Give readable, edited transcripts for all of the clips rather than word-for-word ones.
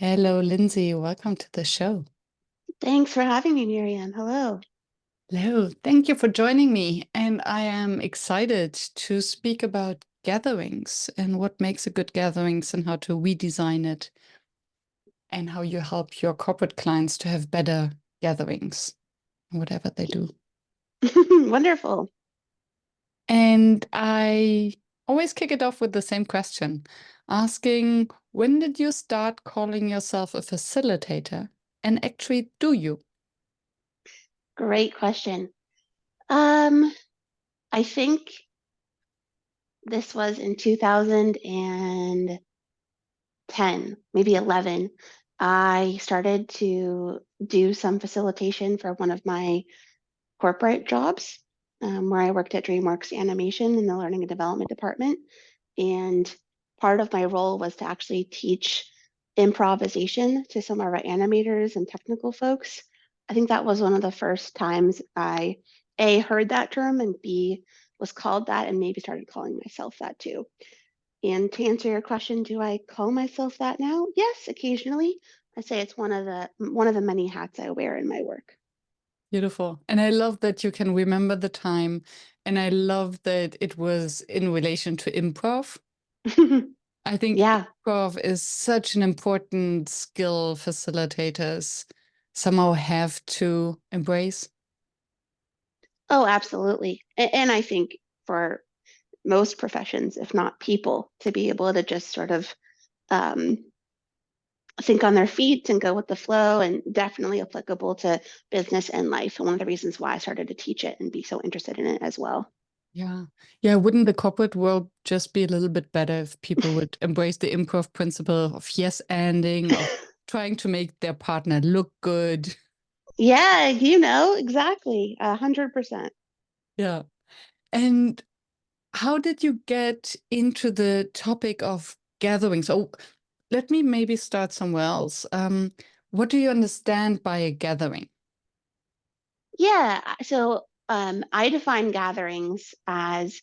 Hello, Lindsay. Welcome to the show. Thanks for having me, Miriam. Hello. Hello. Thank you for joining me. And I am excited to speak about gatherings and what makes a good gatherings and how to redesign it and how you help your corporate clients to have better gatherings, whatever they do. Wonderful. And I always kick it off with the same question, asking, when did you start calling yourself a facilitator? And actually, do you? Great question. Um, I think this was in 2010, maybe 11. I started to do some facilitation for one of my corporate jobs, where I worked at Dreamworks Animation in the learning and development department. And part of my role was to actually teach improvisation to some of our animators and technical folks. I think that was one of the first times I A, heard that term, and B, was called that, and maybe started calling myself that too. And to answer your question, do I call myself that now? Yes, occasionally. I say it's one of the many hats I wear in my work. Beautiful. And I love that you can remember the time. And I love that it was in relation to improv. I think Yeah. improv is such an important skill facilitators somehow have to embrace. Oh, absolutely. And I think for most professions, if not people, to be able to just sort of um, think on their feet and go with the flow, and definitely applicable to business and life. And one of the reasons why I started to teach it and be so interested in it as well. Yeah. Yeah. Wouldn't the corporate world just be a little bit better if people would embrace the improv principle of yes anding, of trying to make their partner look good? Yeah, exactly, 100%. Yeah. And how did you get into the topic of gatherings? Oh, let me maybe start somewhere else. What do you understand by a gathering? Yeah, so I define gatherings as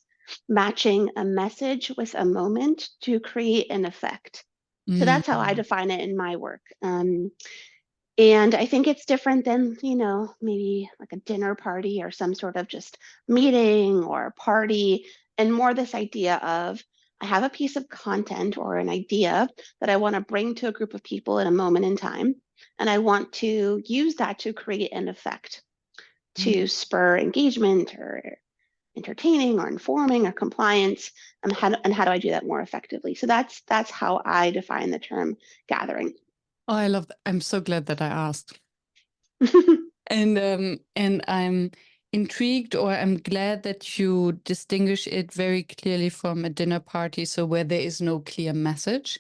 matching a message with a moment to create an effect. So that's how I Mm, define it in my work. And I think it's different than, maybe like a dinner party or some sort of just meeting or a party, and more this idea of I have a piece of content or an idea that I want to bring to a group of people in a moment in time. And I want to use that to create an effect mm. to spur engagement or entertaining or informing or compliance. And how do I do that more effectively? So that's how I define the term gathering. Oh, I love that. I'm so glad that I asked. And I'm intrigued, or I'm glad that you distinguish it very clearly from a dinner party, so where there is no clear message.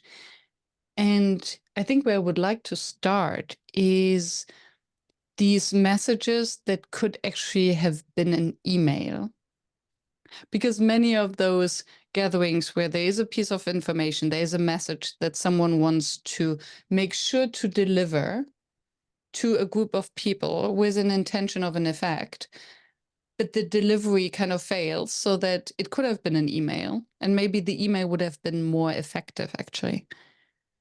And I think where I would like to start is these messages that could actually have been an email. Because many of those gatherings where there is a piece of information, there is a message that someone wants to make sure to deliver to a group of people with an intention of an effect, but the delivery kind of fails, so that it could have been an email, and maybe the email would have been more effective, actually.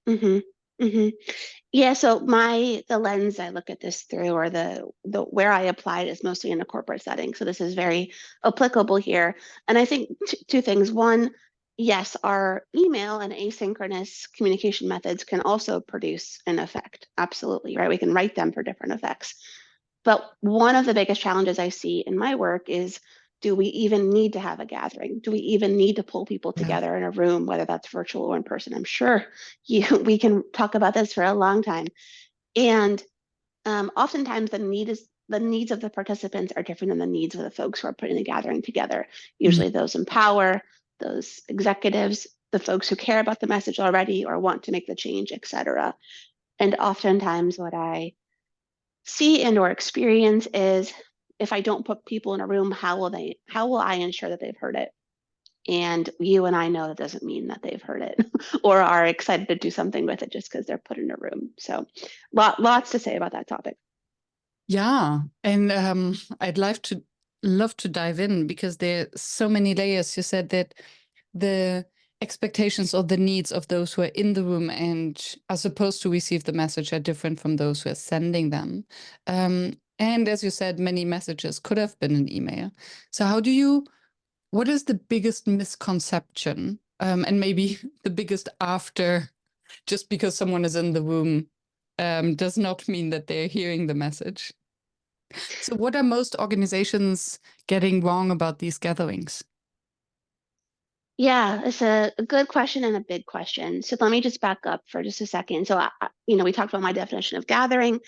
hmm hmm Yeah, so the lens I look at this through, or the where I apply it, is mostly in a corporate setting. So this is very applicable here. And I think two things. One, yes, our email and asynchronous communication methods can also produce an effect. Absolutely, right? We can write them for different effects. But one of the biggest challenges I see in my work is, do we even need to have a gathering? Do we even need to pull people Yeah. together in a room, whether that's virtual or in person? I'm sure we can talk about this for a long time. And oftentimes the needs of the participants are different than the needs of the folks who are putting the gathering together. Mm. Usually those in power, those executives, the folks who care about the message already or want to make the change, etc. And oftentimes what I see and or experience is, if I don't put people in a room, how will I ensure that they've heard it? And you and I know that doesn't mean that they've heard it or are excited to do something with it just because they're put in a room. So lots to say about that topic. Yeah, and I'd love to dive in because there are so many layers. You said that the expectations or the needs of those who are in the room and are supposed to receive the message are different from those who are sending them. And as you said, many messages could have been an email. So what is the biggest misconception, and maybe the biggest after, just because someone is in the room does not mean that they're hearing the message? So what are most organizations getting wrong about these gatherings? Yeah, it's a good question and a big question. So let me just back up for just a second. So, we talked about my definition of gathering.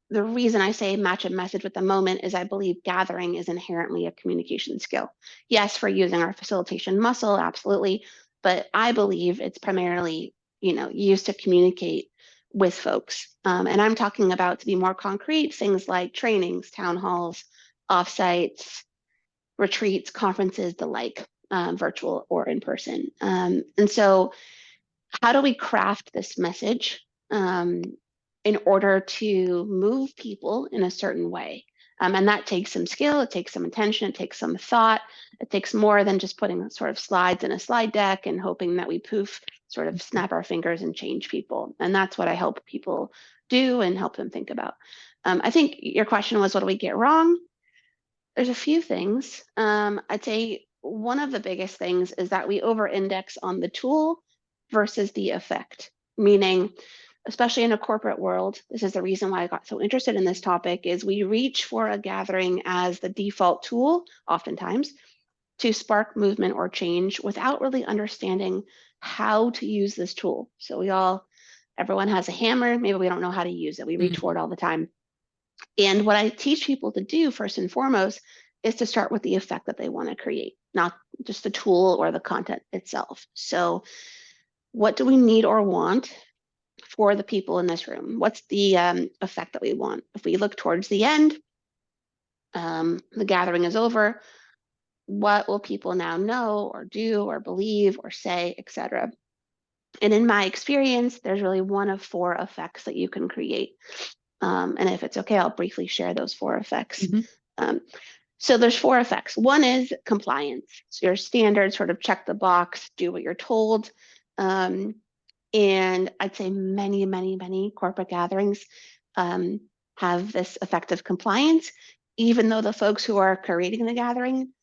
The reason I say match a message with the moment is I believe gathering is inherently a communication skill. Yes, we're using our facilitation muscle, absolutely, but I believe it's primarily, used to communicate with folks. And I'm talking about, to be more concrete, things like trainings, town halls, offsites, retreats, conferences, the like, virtual or in person. And so how do we craft this message in order to move people in a certain way? And that takes some skill, it takes some attention, it takes some thought, it takes more than just putting sort of slides in a slide deck and hoping that we poof, sort of snap our fingers and change people. And that's what I help people do and help them think about. I think your question was, what do we get wrong? There's a few things. I'd say one of the biggest things is that we over-index on the tool versus the effect, meaning, especially in a corporate world, this is the reason why I got so interested in this topic, is we reach for a gathering as the default tool, oftentimes, to spark movement or change without really understanding how to use this tool. So everyone has a hammer, maybe we don't know how to use it. We reach for it all the time. And what I teach people to do first and foremost is to start with the effect that they want to create, not just the tool or the content itself. So what do we need or want for the people in this room? What's the effect that we want? If we look towards the end, the gathering is over, what will people now know or do or believe or say, etc.? And in my experience, there's really one of four effects that you can create. And if it's okay, I'll briefly share those four effects. Mm-hmm. So there's four effects. One is compliance. So your standard sort of check the box, do what you're told. And I'd say many, many, many corporate gatherings have this effect of compliance, even though the folks who are creating the gathering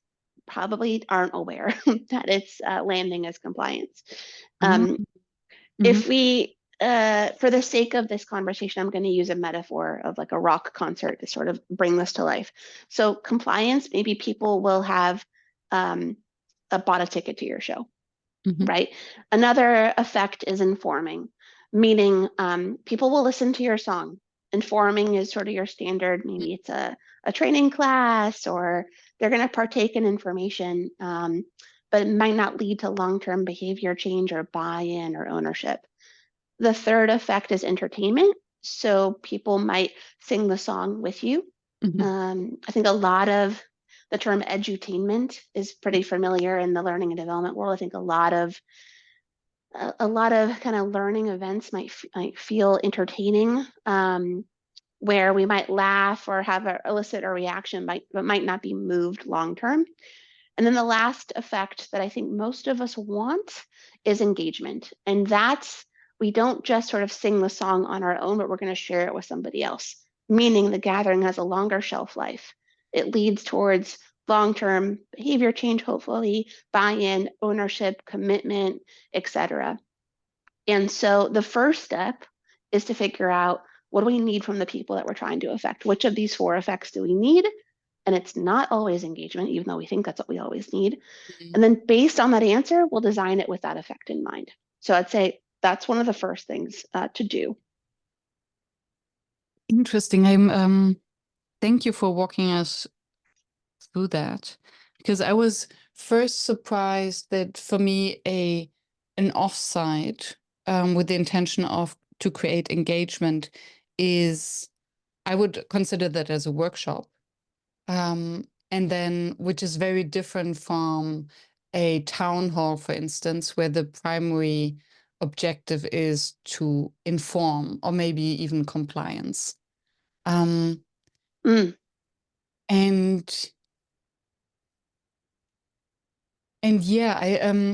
probably aren't aware that it's landing as compliance. If we, for the sake of this conversation, I'm going to use a metaphor of like a rock concert to sort of bring this to life. So compliance, maybe people will have bought a ticket to your show, right? Another effect is informing, meaning people will listen to your song. Informing is sort of your standard, maybe it's a training class or they're going to partake in information, but it might not lead to long-term behavior change or buy-in or ownership. The third effect is entertainment. So people might sing the song with you. I think a lot of the term edutainment is pretty familiar in the learning and development world. I think a lot of kind of learning events might feel entertaining, where we might laugh or have elicit a reaction, but might not be moved long term. And then the last effect that I think most of us want is engagement. And that's, we don't just sort of sing the song on our own, but we're going to share it with somebody else, meaning the gathering has a longer shelf life. It leads towards long-term behavior change, hopefully, buy-in, ownership, commitment, etc. And so the first step is to figure out, what do we need from the people that we're trying to affect? Which of these four effects do we need? And it's not always engagement, even though we think that's what we always need. And then based on that answer, we'll design it with that effect in mind. So I'd say that's one of the first things to do. Interesting. Thank you for walking us through that, because I was first surprised that for me an offsite with the intention of to create engagement is, I would consider that as a workshop, and then which is very different from a town hall, for instance, where the primary objective is to inform or maybe even compliance. And yeah,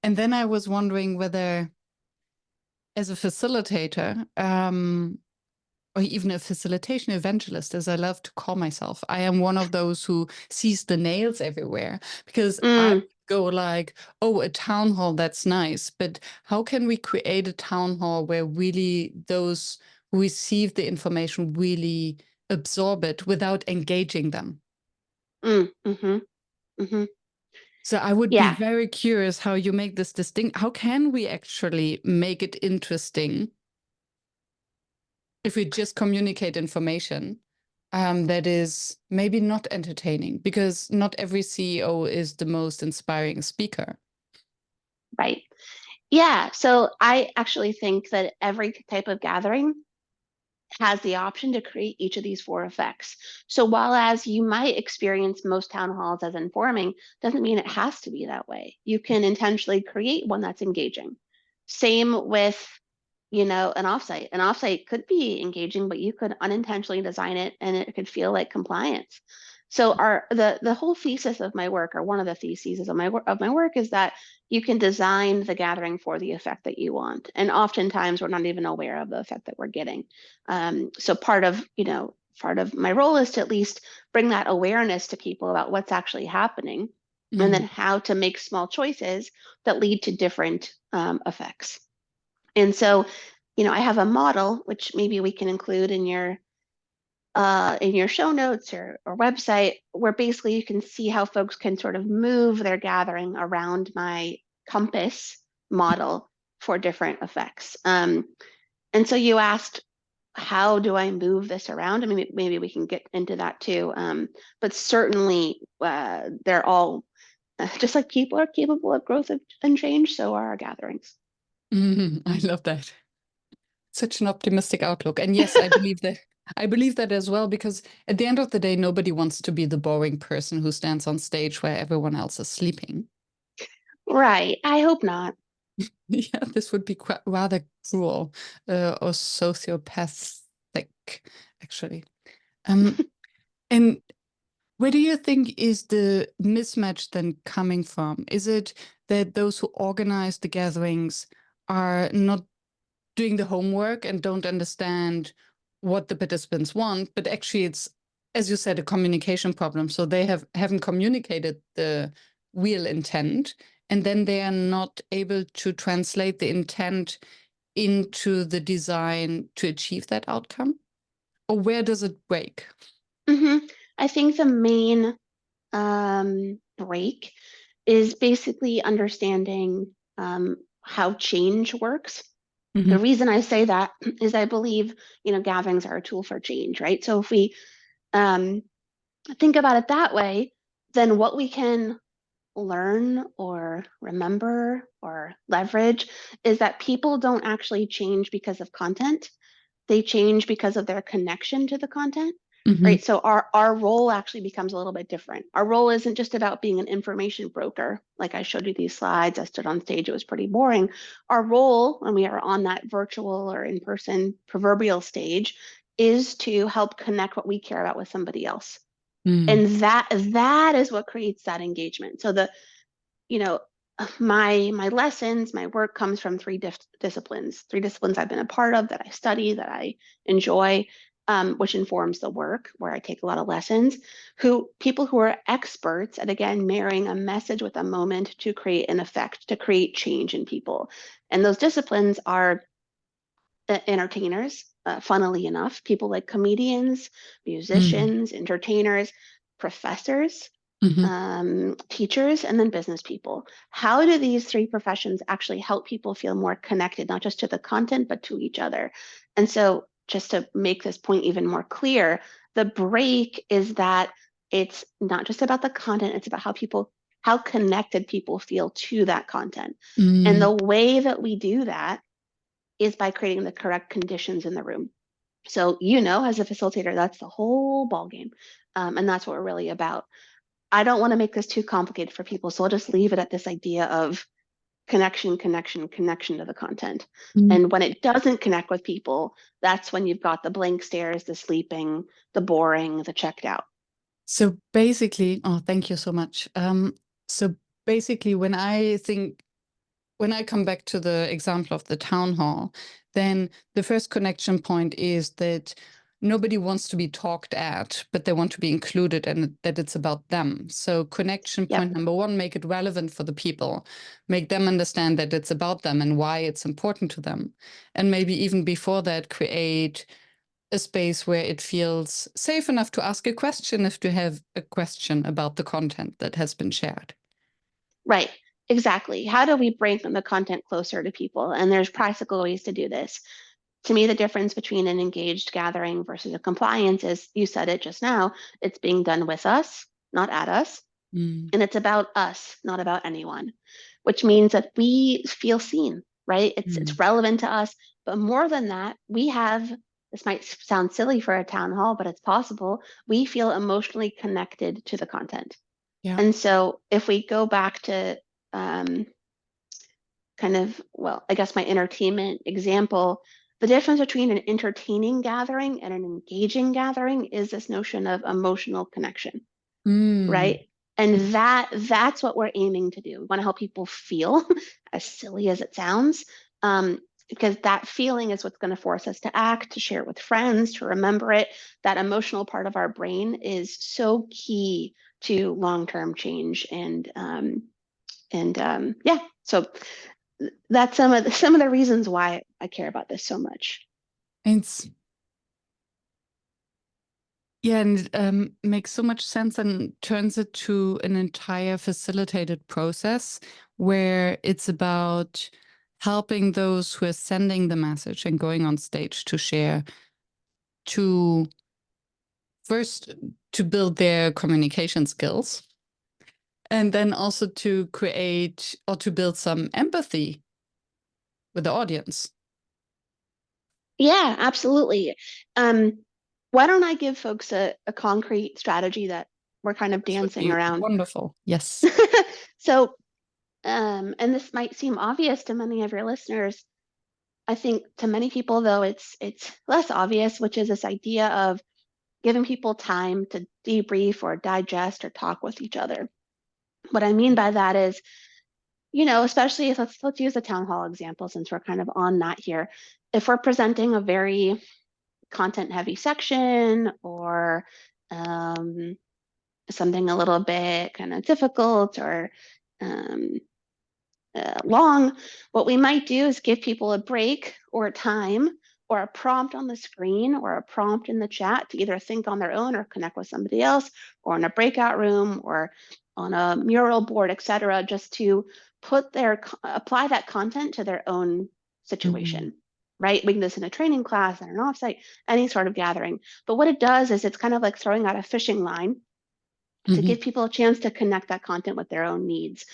And then I was wondering whether, as a facilitator, or even a facilitation evangelist, as I love to call myself, I am one of those who sees the nails everywhere, because I Mm, go like, oh, a town hall, that's nice. But how can we create a town hall where really those who receive the information really absorb it without engaging them? mm-hmm, mm-hmm. So I would be Yeah, very curious how you make this distinct. How can we actually make it interesting if we just communicate information that is maybe not entertaining? Because not every CEO is the most inspiring speaker. right. Yeah, so I actually think that every type of gathering has the option to create each of these four effects. So while as you might experience most town halls as informing, doesn't mean it has to be that way. You can intentionally create one that's engaging. Same with, an offsite. An offsite could be engaging, but you could unintentionally design it and it could feel like compliance. So the whole thesis of my work, or one of the theses of my work, is that you can design the gathering for the effect that you want. And oftentimes we're not even aware of the effect that we're getting. So part of my role is to at least bring that awareness to people about what's actually happening, and then Mm. how to make small choices that lead to different effects. And so, I have a model which maybe we can include in your show notes or website, where basically you can see how folks can sort of move their gathering around my compass model for different effects. And so you asked, how do I move this around? I mean, maybe we can get into that too. But certainly, they're all just like people are capable of growth and change, so are our gatherings. I love that. Such an optimistic outlook. And yes, I believe that. I believe that as well, because at the end of the day, nobody wants to be the boring person who stands on stage where everyone else is sleeping. Right. I hope not. Yeah, this would be quite rather cruel, or sociopathic, actually. Um, and where do you think is the mismatch then coming from? Is it that those who organize the gatherings are not doing the homework and don't understand what the participants want, but actually it's, as you said, a communication problem. So they haven't communicated the real intent, and then they are not able to translate the intent into the design to achieve that outcome? Or where does it break? hmm I think the main break is basically understanding how change works. The Hmm. reason I say that is I believe, gatherings are a tool for change, right? So if we um, think about it that way, then what we can learn or remember or leverage is that people don't actually change because of content. They change because of their connection to the content, Hmm. right? So our role actually becomes a little bit different. Our role isn't just about being an information broker. Like I showed you these slides, I stood on stage, it was pretty boring. Our role when we are on that virtual or in-person proverbial stage is to help connect what we care about with somebody else. Mm. And that is what creates that engagement. So you know, my lessons, my work comes from three disciplines I've been a part of, that I study, that I enjoy, which informs the work where I take a lot of lessons. People who are experts at, again, marrying a message with a moment to create an effect, to create change in people. And those disciplines are entertainers, funnily enough, people like comedians, Mm. musicians, entertainers, professors, Hmm. teachers, and then business people. How do these three professions actually help people feel more connected, not just to the content, but to each other? And so, just to make this point even more clear, the break is that it's not just about the content, it's about how connected people feel to that content. And Mm. the way that we do that is by creating the correct conditions in the room. So, as a facilitator, that's the whole ballgame. And that's what we're really about. I don't want to make this too complicated for people, so I'll just leave it at this idea of connection, connection, connection to the content. Mm. And when it doesn't connect with people, that's when you've got the blank stares, the sleeping, the boring, the checked out. So basically, oh, thank you so much. So basically, when I think when I come back to the example of the town hall, then the first connection point is that nobody wants to be talked at, but they want to be included and that it's about them. So connection Yep. point number one, make it relevant for the people, make them understand that it's about them and why it's important to them. And maybe even before that, create a space where it feels safe enough to ask a question if you have a question about the content that has been shared. Right. Exactly. How do we bring the content closer to people? And there's practical ways to do this. To me, the difference between an engaged gathering versus a compliance is, you said it just now, it's being done with us, not at us. Mm. And it's about us, not about anyone, which means that we feel seen, right? It's relevant to us. But more than that, we have, this might sound silly for a town hall, but it's possible, we feel emotionally connected to the content. Yeah. And so if we go back to kind of, well, I guess my entertainment example, the difference between an entertaining gathering and an engaging gathering is this notion of emotional connection, Mm. right? And that's what we're aiming to do. We want to help people feel, as silly as it sounds, because that feeling is what's going to force us to act, to share it with friends, to remember it. That emotional part of our brain is so key to long-term change, and yeah. So that's some of the reasons why I care about this so much. It's Yeah, and it makes so much sense and turns it to an entire facilitated process where it's about helping those who are sending the message and going on stage to share, to first to build their communication skills, and then also to create or to build some empathy with the audience. Yeah, absolutely. Why don't I give folks a concrete strategy that we're kind of This would dancing be around? wonderful. Yes. So, and this might seem obvious to many of your listeners. I think to many people, though, it's less obvious, which is this idea of giving people time to debrief or digest or talk with each other. What I mean by that is, especially if let's use the town hall example since we're kind of on that here. If we're presenting a very content heavy section or something a little bit kind of difficult or um, long, what we might do is give people a break or a time or a prompt on the screen or a prompt in the chat to either think on their own or connect with somebody else, or in a breakout room or on a mural board, etc., just to apply that content to their own Mm-hmm. situation. Right? We can do this in a training class, in an offsite, any sort of gathering. But what it does is it's kind of like throwing out a fishing line to Mm-hmm. give people a chance to connect that content with their own needs.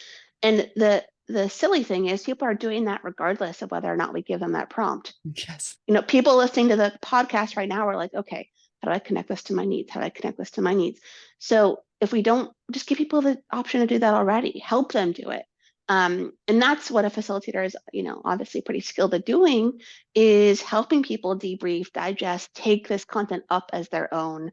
And the silly thing is people are doing that regardless of whether or not we give them that prompt. Yes. People listening to the podcast right now are like, okay, how do I connect this to my needs? How do I connect this to my needs? So if we don't just give people the option to do that already, help them do it. And that's what a facilitator is, obviously pretty skilled at doing, is helping people debrief, digest, take this content up as their own,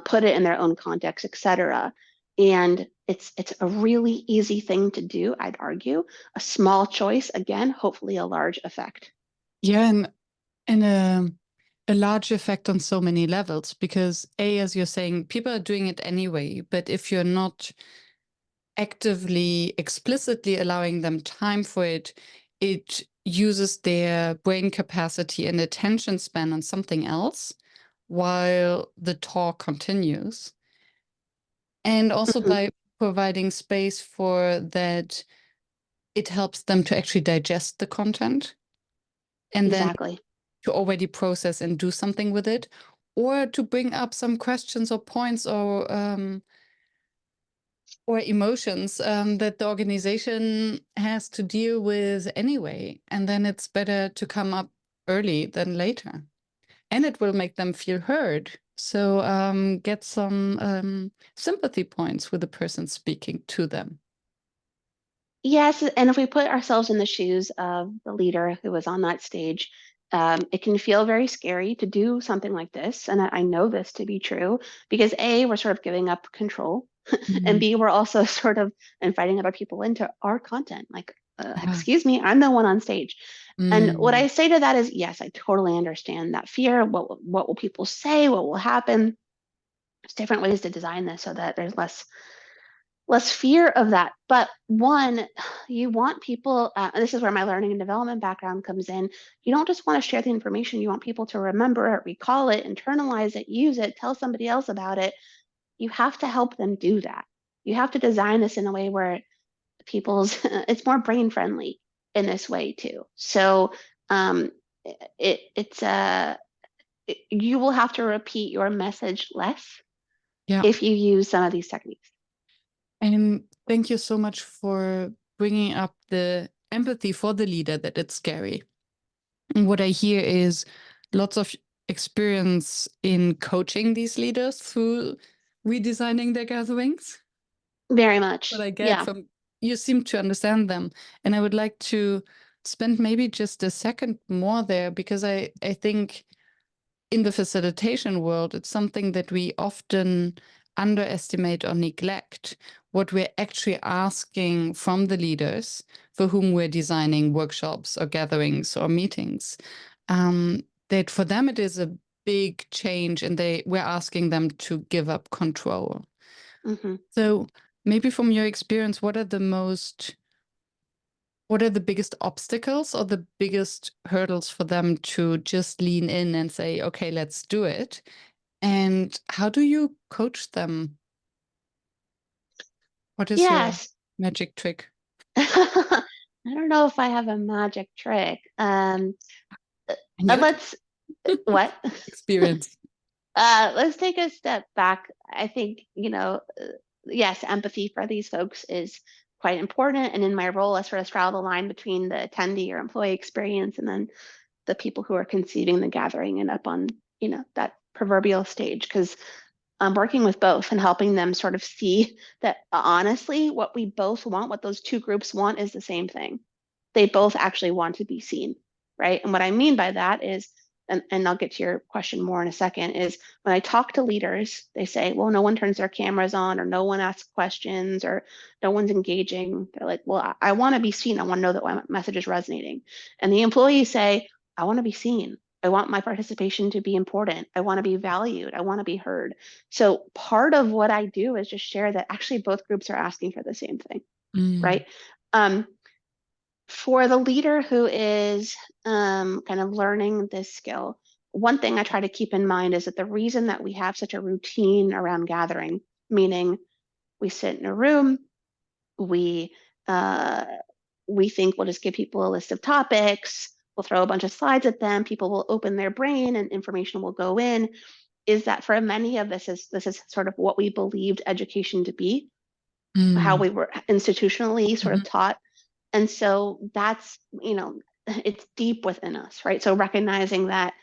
put it in their own context, etc. And it's a really easy thing to do, I'd argue. A small choice, again, hopefully a large effect. Yeah, and a large effect on so many levels because as you're saying, people are doing it anyway, but if you're not actively, explicitly allowing them time for it, it uses their brain capacity and attention span on something else while the talk continues. And also Mhm. by providing space for that, it helps them to actually digest the content and then Exactly. to already process and do something with it, or to bring up some questions or points or emotions that the organization has to deal with anyway. And then it's better to come up early than later. And it will make them feel heard. So get some sympathy points with the person speaking to them. Yes, and if we put ourselves in the shoes of the leader who was on that stage, it can feel very scary to do something like this. And I know this to be true because A, we're sort of giving up control, and Mhm. B, we're also sort of inviting other people into our content. Like, Yeah. excuse me, I'm the one on stage. And what I Mm. say to that is, yes, I totally understand that fear. What will people say? What will happen? There's different ways to design this so that there's less fear of that. But one, you want people, this is where my learning and development background comes in. You don't just want to share the information. You want people to remember it, recall it, internalize it, use it, tell somebody else about it. You have to help them do that. You have to design this in a way where it's more brain friendly in this way too. So um, it's you will have to repeat your message less Yeah. if you use some of these techniques. And thank you so much for bringing up the empathy for the leader that it's scary. And what I hear is lots of experience in coaching these leaders through redesigning their gatherings. Very What much. I get Yeah. from you seem to understand them. And I would like to spend maybe just a second more there because I think in the facilitation world, it's something that we often underestimate or neglect what we're actually asking from the leaders for whom we're designing workshops or gatherings or meetings. That for them it is a big change and we're asking them to give up control. Hmm. So maybe from your experience, what are the biggest obstacles or the biggest hurdles for them to just lean in and say, okay, let's do it? And how do you coach them? What is your Yes. magic trick? I don't know if I have a magic trick. And your Let's what? experience. Let's take a step back. I think, yes, empathy for these folks is quite important. And in my role, I sort of straddle the line between the attendee or employee experience and then the people who are conceiving the gathering and up on, that proverbial stage. Because I'm working with both and helping them sort of see that honestly, what we both want, what those two groups want is the same thing. They both actually want to be seen, right? And what I mean by that is, and I'll get to your question more in a second, is when I talk to leaders, they say, well, no one turns their cameras on, or no one asks questions, or no one's engaging. They're like, well, I want to be seen. I want to know that my message is resonating. And the employees say, I want to be seen. I want my participation to be important. I want to be valued. I want to be heard. So part of what I do is just share that actually both groups are asking for the same thing, Mm, right? Um, for the leader who is kind of learning this skill, one thing I try to keep in mind is that the reason that we have such a routine around gathering, meaning we sit in a room, we uh, we think we'll just give people a list of topics, we'll throw a bunch of slides at them, people will open their brain and information will go in, is that for many of this is sort of what we believed education to be, how mm, we were institutionally sort of mhm, taught. And so that's, it's deep within us, right? So recognizing that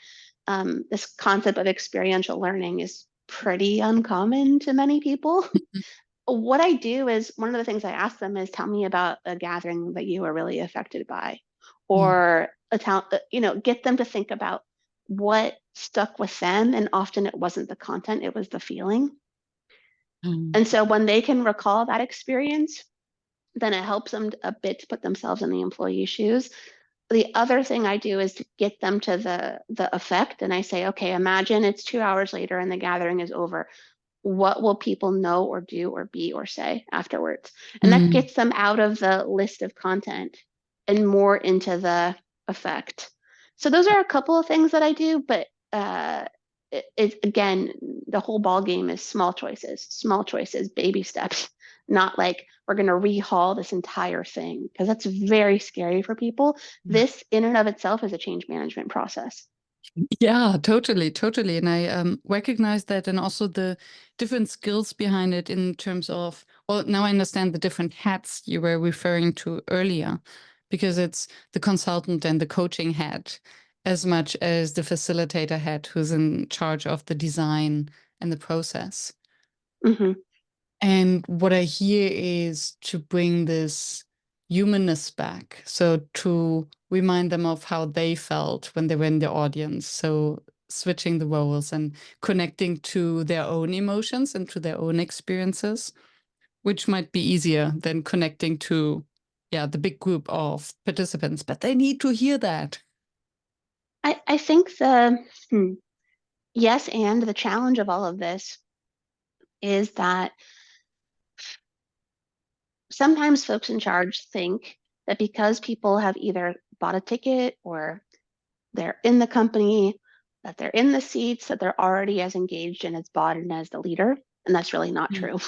this concept of experiential learning is pretty uncommon to many people. mhm, What I do is one of the things I ask them is tell me about a gathering that you were really affected by, mm, or get them to think about what stuck with them. And often it wasn't the content, it was the feeling. mm, And so when they can recall that experience, then it helps them a bit to put themselves in the employee's shoes. The other thing I do is to get them to the effect, and I say, okay, imagine it's 2 hours later and the gathering is over. What will people know or do or be or say afterwards? And that mm, gets them out of the list of content and more into the effect. So those are a couple of things that I do, but again, the whole ball game is small choices, baby steps, not like we're going to rehaul this entire thing because that's very scary for people. yeah. This in and of itself is a change management process. Yeah, totally, totally. And I recognize that and also the different skills behind it in terms of, well, now I understand the different hats you were referring to earlier, because it's the consultant and the coaching hat as much as the facilitator hat who's in charge of the design and the process. Hmm. And what I hear is to bring this humanness back. So to remind them of how they felt when they were in the audience. So switching the roles and connecting to their own emotions and to their own experiences, which might be easier than connecting to the big group of participants, but they need to hear that. I think yes, and the challenge of all of this is that sometimes folks in charge think that because people have either bought a ticket or they're in the company, that they're in the seats, that they're already as engaged and as bought in as the leader. And that's really not true.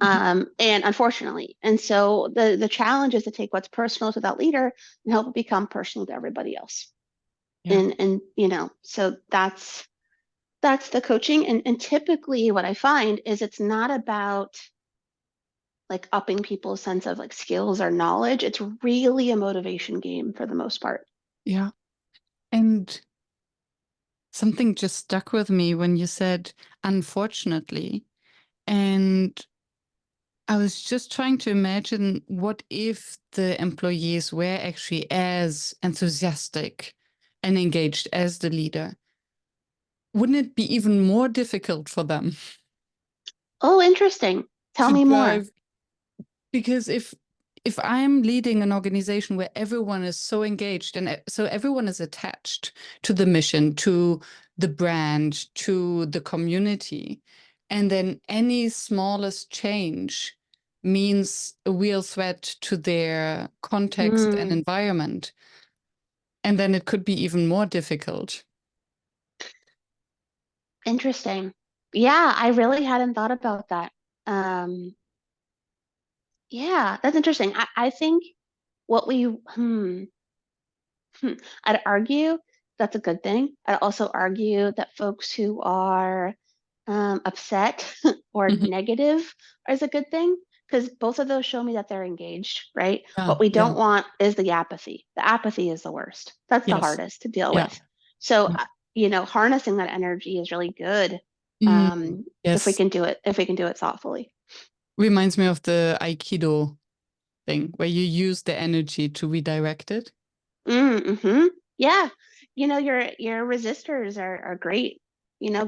And unfortunately, and so the challenge is to take what's personal to that leader and help it become personal to everybody else. Yeah. And so that's the coaching. And typically what I find is it's not about like upping people's sense of like skills or knowledge. It's really a motivation game for the most part. Yeah. And something just stuck with me when you said, unfortunately. And I was just trying to imagine what if the employees were actually as enthusiastic and engaged as the leader? Wouldn't it be even more difficult for them Oh, interesting. Tell to me more. drive? Because if I'm leading an organization where everyone is so engaged and so everyone is attached to the mission, to the brand, to the community, and then any smallest change means a real threat to their context and Hmm, environment, and then it could be even more difficult. interesting. Yeah, I really hadn't thought about that. Um, yeah, that's interesting. I think what hmm, I'd argue that's a good thing. I'd also argue that folks who are upset or Mhm. negative is a good thing because both of those show me that they're engaged, right? Yeah, What we yeah, don't want is the apathy. The apathy is the worst. That's the yes, hardest to deal yeah, with. So, yeah. harnessing that energy is really good Mm, if we yes, can do it, thoughtfully. reminds me of the Aikido thing where you use the energy to redirect it. Mm-hmm. Yeah. Your resistors are great.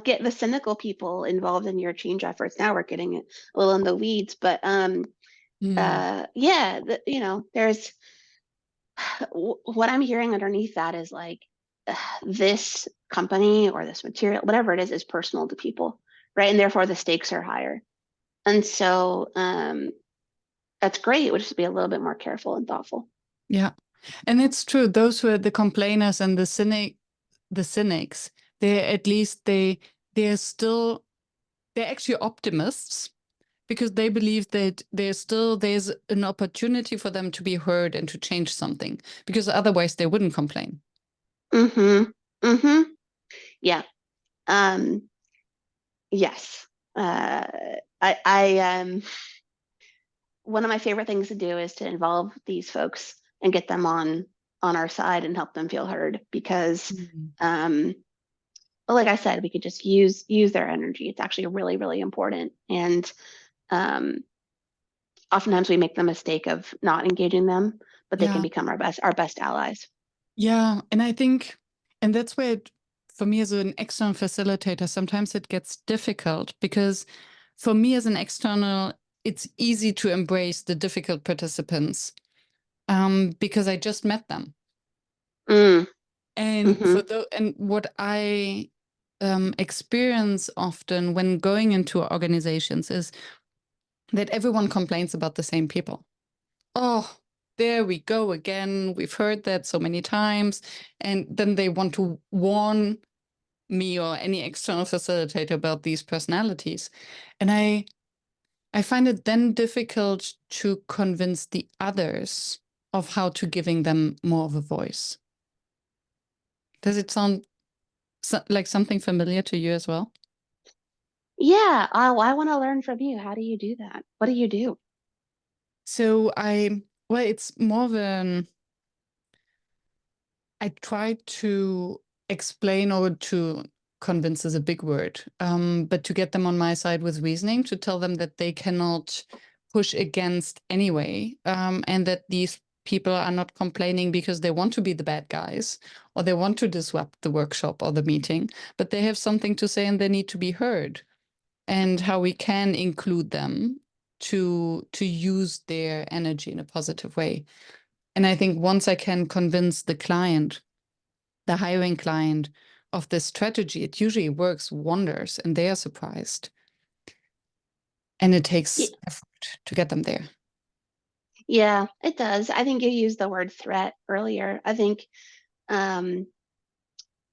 Get the cynical people involved in your change efforts. Now we're getting a little in the weeds, but Mm, yeah, there's what I'm hearing underneath that is like this company or this material, whatever it is personal to people, right? And therefore the stakes are higher. And so that's great. We'll just be a little bit more careful and thoughtful. yeah. And it's true. Those who are the complainers and the cynics, they're at least they're still they're actually optimists because they believe that there's an opportunity for them to be heard and to change something because otherwise they wouldn't complain. Mm-hmm. Mm-hmm. Yeah. Um, yes. Uh, I one of my favorite things to do is to involve these folks and get them on our side and help them feel heard because Mm. um well, like I said, we could just use their energy. It's actually really, really important. And um oftentimes we make the mistake of not engaging them, but they can Yeah. become our best allies. Yeah. And I think, and that's where for me as an external facilitator, sometimes it gets difficult because for me as an external, it's easy to embrace the difficult participants because I just met them. Mm, And mm-hmm, and what I experience often when going into organizations is that everyone complains about the same people. Oh, there we go again. We've heard that so many times. And then they want to warn me or any external facilitator about these personalities. And I find it then difficult to convince the others of how to giving them more of a voice. Does it sound like something familiar to you as well? yeah. I want to learn from you. How do you do that? What do you do? So well, it's more of an, I try to explain or to convince is a big word, but to get them on my side with reasoning, to tell them that they cannot push against anyway, and that these people are not complaining because they want to be the bad guys or they want to disrupt the workshop or the meeting, but they have something to say and they need to be heard, and how we can include them. to use their energy in a positive way. And I think once I can convince the client, the hiring client, of this strategy, it usually works wonders and they are surprised. And it takes effort to get them there. Yeah, it does. I think you used the word threat earlier. I think,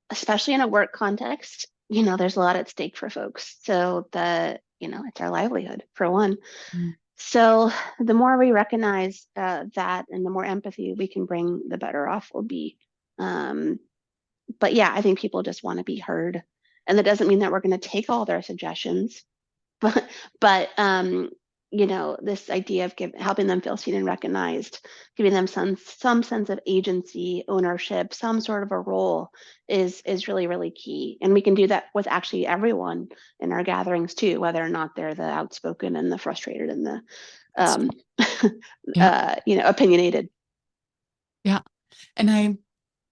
especially in a work context, there's a lot at stake for folks. So it's our livelihood for one. Mm. So the more we recognize that and the more empathy we can bring, the better off we'll be. But yeah, I think people just want to be heard. And that doesn't mean that we're going to take all their suggestions, but this idea of helping them feel seen and recognized, giving them some sense of agency, ownership, some sort of a role is really, really key. And we can do that with actually everyone in our gatherings too, whether or not they're the outspoken and the frustrated and the opinionated. Yeah. And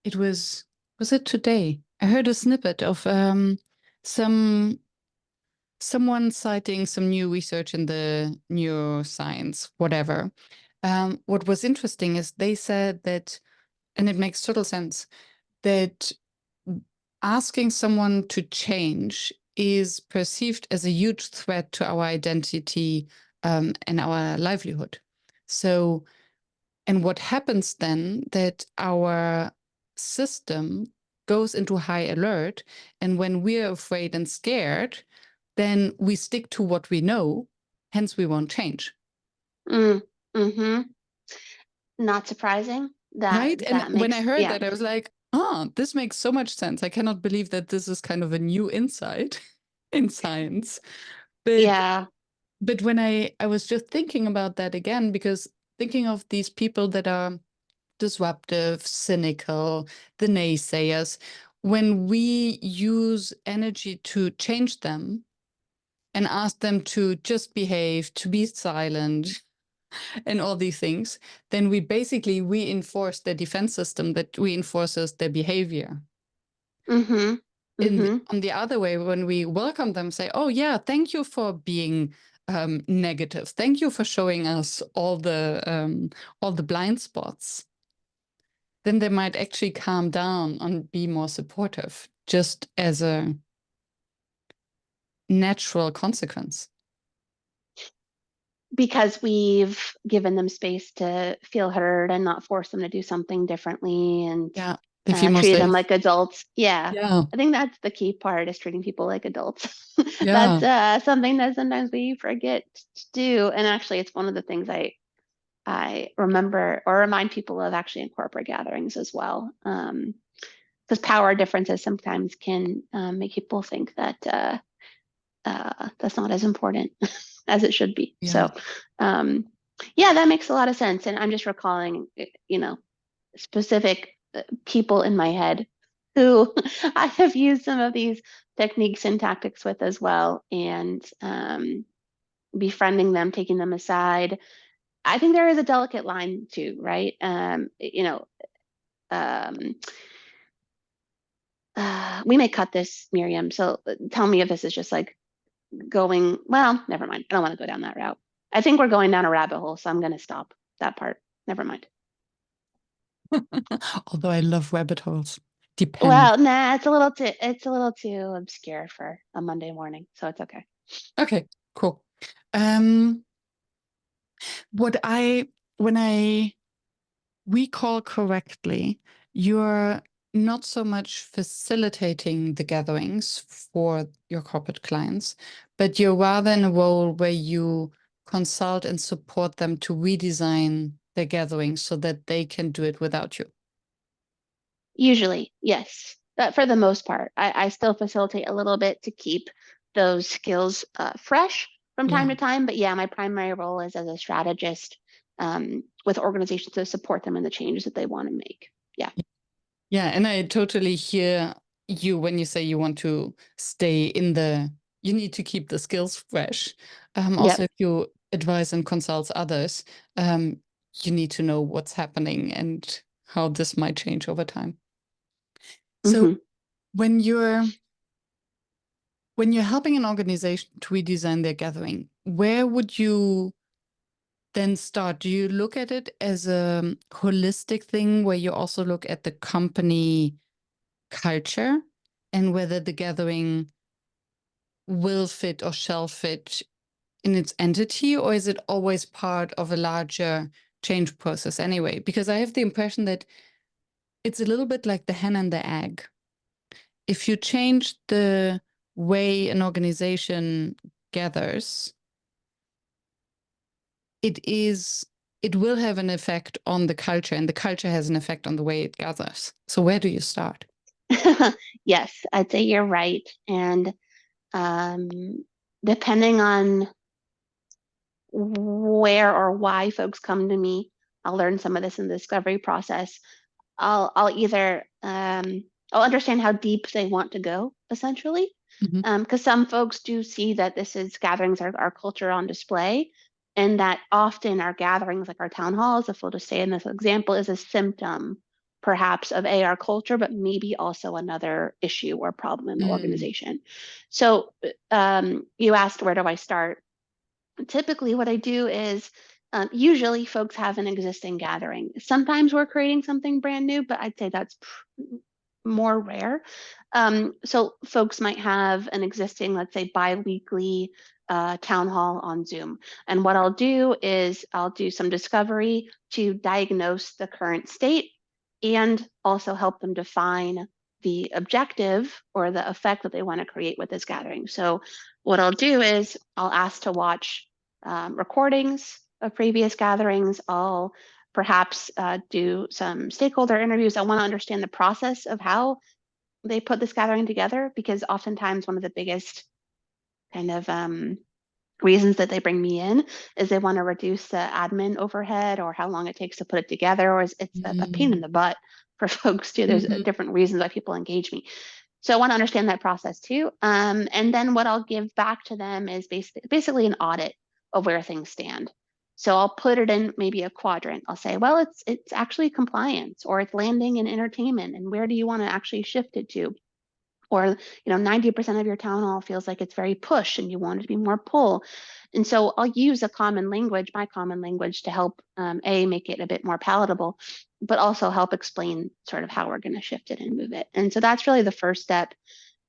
it was it today? I heard a snippet of someone citing some new research in the neuroscience, whatever. What was interesting is they said that, and it makes total sense, that asking someone to change is perceived as a huge threat to our identity and our livelihood. So, and what happens then that our system goes into high alert, and when we're afraid and scared, then we stick to what we know, hence we won't change. Mm-hmm. Not surprising. Right? And That when I makes, heard yeah. that, I was like, oh, this makes so much sense. I cannot believe that this is kind of a new insight in science. But Yeah. but when I was just thinking about that again, because thinking of these people that are disruptive, cynical, the naysayers, when we use energy to change them and ask them to just behave, to be silent, and all these things, then we basically reinforce their defense system that reinforces their behavior. Mm-hmm. Mm-hmm. On the other way, when we welcome them, say, oh, yeah, thank you for being negative. Thank you for showing us all the blind spots. Then they might actually calm down and be more supportive, just as a natural consequence. Because we've given them space to feel heard and not force them to do something differently and Yeah, they feel more treated them safe. like adults. Yeah. Yeah, I think that's the key part is treating people like adults. yeah, That's something that sometimes we forget to do. And actually, it's one of the things I remember or remind people of actually in corporate gatherings as well. Because power differences sometimes can make people think that that's not as important as it should be. yeah. So, yeah, that makes a lot of sense. And I'm just recalling, specific people in my head who I have used some of these techniques and tactics with as well, and befriending them, taking them aside. I think there is a delicate line too, right? Um, we may cut this, Miriam. So tell me if this is just like well, never mind. I don't want to go down that route. I think we're going down a rabbit hole, so I'm going to stop that part. Never mind. Although I love rabbit holes. Depends. Well, nah, it's a little too obscure for a Monday morning, so it's okay. Okay, cool. Um, when I recall correctly, you're not so much facilitating the gatherings for your corporate clients, but you're rather in a role where you consult and support them to redesign their gatherings so that they can do it without you. Usually, yes. But for the most part, I still facilitate a little bit to keep those skills fresh from Yeah. time to time. But yeah, my primary role is as a strategist with organizations to support them in the changes that they want to make. Yeah. Yeah, and I totally hear you when you say you want to stay you need to keep the skills fresh. Also, Yep. if you advise and consult others, you need to know what's happening and how this might change over time. So Hmm. when you're helping an organization to redesign their gathering, where would you then start? Do you look at it as a holistic thing where you also look at the company culture and whether the gathering will fit or shall fit in its entity, or is it always part of a larger change process anyway? Because I have the impression that it's a little bit like the hen and the egg. If you change the way an organization gathers, it will have an effect on the culture, and the culture has an effect on the way it gathers. So where do you start? Yes, I'd say you're right. And um, depending on where or why folks come to me, I'll learn some of this in the discovery process. I'll either I'll understand how deep they want to go, essentially, Mm-hmm. because some folks do see that this is gatherings are our culture on display, and that often our gatherings, like our town halls, if we'll just say in this example, is a symptom perhaps of our culture, but maybe also another issue or problem in the organization. So you asked, where do I start? Typically what I do is usually folks have an existing gathering. Sometimes we're creating something brand new, but I'd say that's more rare. So folks might have an existing, let's say, bi-weekly town hall on Zoom. And what I'll do is I'll do some discovery to diagnose the current state and also help them define the objective or the effect that they want to create with this gathering. So what I'll do is I'll ask to watch recordings of previous gatherings. I'll perhaps do some stakeholder interviews. I want to understand the process of how they put this gathering together, because oftentimes one of the biggest kind of reasons that they bring me in is they want to reduce the admin overhead or how long it takes to put it together, or it's a pain in the butt for folks too. There's different reasons why people engage me. So I want to understand that process too. And then what I'll give back to them is basically an audit of where things stand. So I'll put it in maybe a quadrant. I'll say, well, it's actually compliance, or it's landing and entertainment, and where do you want to actually shift it to? Or 90% of your town hall feels like it's very push and you want it to be more pull. And so I'll use a common language, my common language, to help make it a bit more palatable, but also help explain sort of how we're going to shift it and move it. And so that's really the first step.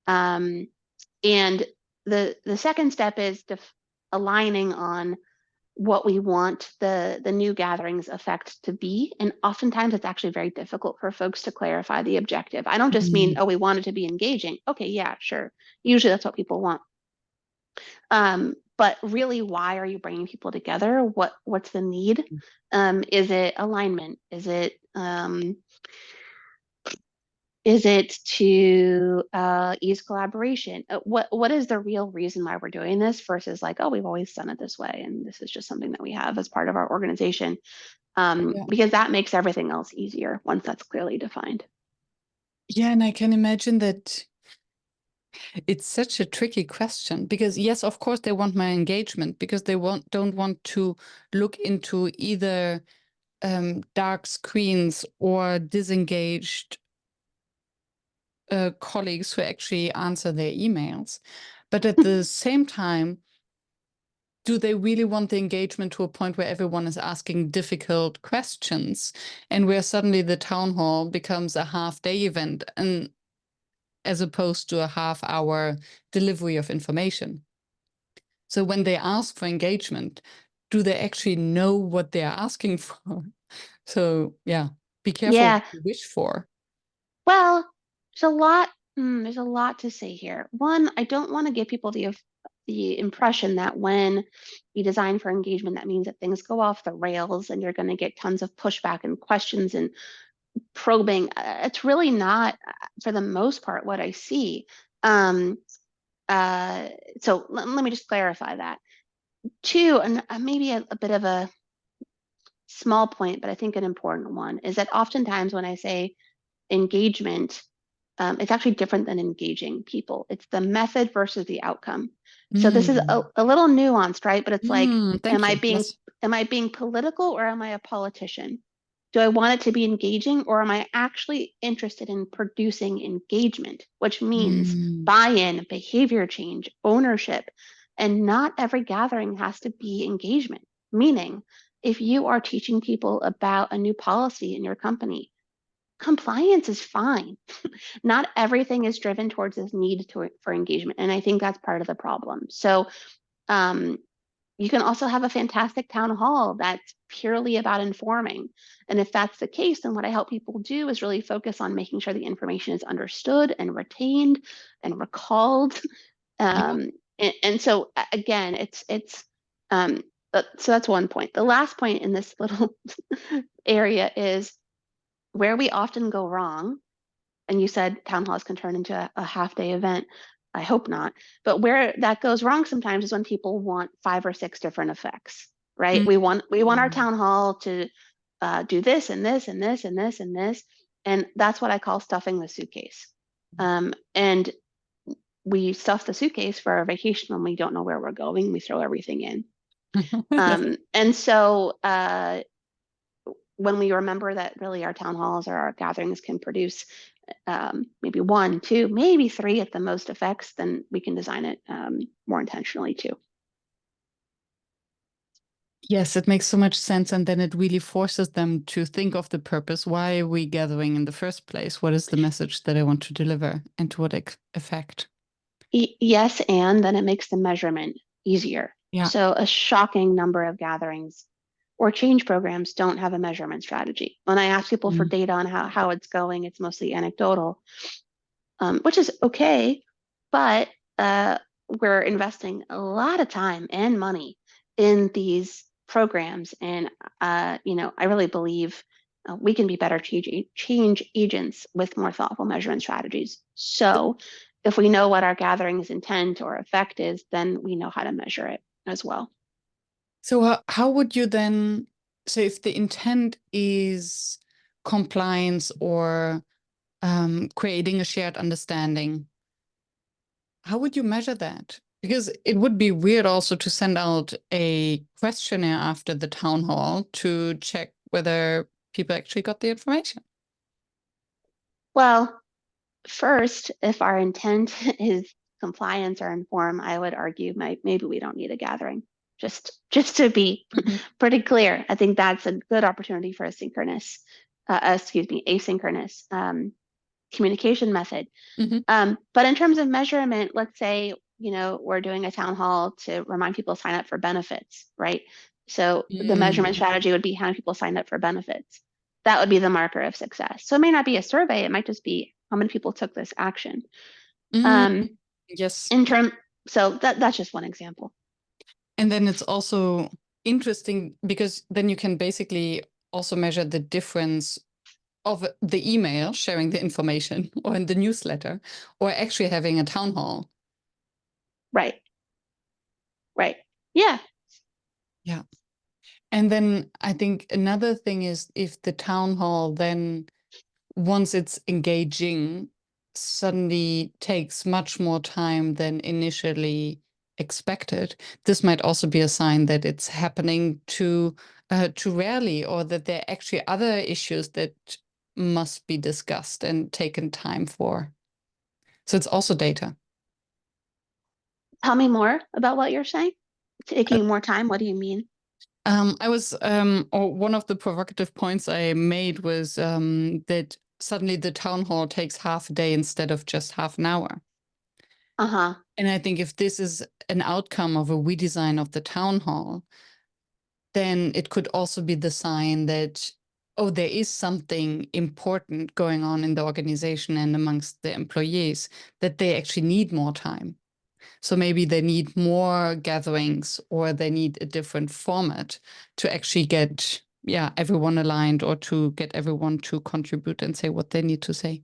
And the second step is aligning on what we want the new gatherings effect to be. And oftentimes it's actually very difficult for folks to clarify the objective. I don't just mean, oh, we want it to be engaging. Okay, yeah, sure. Usually that's what people want. But really, why are you bringing people together? What's the need? Is it alignment? Is it to ease collaboration? What is the real reason why we're doing this versus like, oh, we've always done it this way, and this is just something that we have as part of our organization? Because that makes everything else easier once that's clearly defined. Yeah, and I can imagine that it's such a tricky question because, yes, of course, they want my engagement because they don't want to look into either dark screens or disengaged colleagues who actually answer their emails. But at the same time, do they really want the engagement to a point where everyone is asking difficult questions and where suddenly the town hall becomes a half-day event, and as opposed to a half-hour delivery of information? So when they ask for engagement, do they actually know what they're asking for? So yeah, be careful Yeah. what you wish for. Well, there's a lot to say here. One, I don't want to give people the impression that when you design for engagement, that means that things go off the rails and you're going to get tons of pushback and questions and probing. It's really not, for the most part, what I see. So let me just clarify that. Two, and maybe a bit of a small point, but I think an important one, is that oftentimes when I say engagement, it's actually different than engaging people. It's the method versus the outcome. So this is a little nuanced, right? But it's like, Thank you. Yes. am I being political, or am I a politician? Do I want it to be engaging, or am I actually interested in producing engagement, which means buy-in, behavior change, ownership? And not every gathering has to be engagement, meaning if you are teaching people about a new policy in your company, compliance is fine. Not everything is driven towards this need for engagement. And I think that's part of the problem. So you can also have a fantastic town hall that's purely about informing. And if that's the case, then what I help people do is really focus on making sure the information is understood and retained and recalled. Yeah. And so again, so that's one point. The last point in this little area is where we often go wrong. And you said town halls can turn into a half-day event. I hope not. But where that goes wrong sometimes is when people want 5 or 6 different effects, right? Mm. We want our town hall to do this and this and this and this and this, and that's what I call stuffing the suitcase. And we stuff the suitcase for our vacation when we don't know where we're going. We throw everything in. Yes. And so when we remember that really our town halls or our gatherings can produce maybe 1, 2, maybe 3 at the most effects, then we can design it more intentionally too. Yes, it makes so much sense. And then it really forces them to think of the purpose. Why are we gathering in the first place? What is the message that I want to deliver and to what effect? Yes, and then it makes the measurement easier. Yeah. So a shocking number of gatherings or change programs don't have a measurement strategy. When I ask people for Mm. data on how it's going, it's mostly anecdotal, which is okay, but we're investing a lot of time and money in these programs. And, I really believe we can be better change agents with more thoughtful measurement strategies. So if we know what our gathering's intent or effect is, then we know how to measure it as well. So how would you then, so if the intent is compliance or creating a shared understanding, how would you measure that? Because it would be weird also to send out a questionnaire after the town hall to check whether people actually got the information. Well, first, if our intent is compliance or inform, I would argue maybe we don't need a gathering. Just to be Mhm. pretty clear, I think that's a good opportunity for asynchronous communication method. Mhm. But in terms of measurement, let's say, we're doing a town hall to remind people to sign up for benefits, right? So the measurement Mm. strategy would be how many people signed up for benefits. That would be the marker of success. So it may not be a survey, it might just be how many people took this action. Mm. Um, Yes. in term, so that's just one example. And then it's also interesting because then you can basically also measure the difference of the email sharing the information or in the newsletter or actually having a town hall. Right, right. Yeah, Yeah. And then I think another thing is if the town hall then, once it's engaging, suddenly takes much more time than initially expected, this might also be a sign that it's happening too rarely, or that there are actually other issues that must be discussed and taken time for. So it's also data. tell me more about what you're saying. Taking more time, what do you mean? Or one of the provocative points I made was that suddenly the town hall takes half a day instead of just half an hour. Uh-huh. And I think if this is an outcome of a redesign of the town hall, then it could also be the sign that, oh, there is something important going on in the organization and amongst the employees, that they actually need more time. So maybe they need more gatherings or they need a different format to actually get, yeah, everyone aligned or to get everyone to contribute and say what they need to say.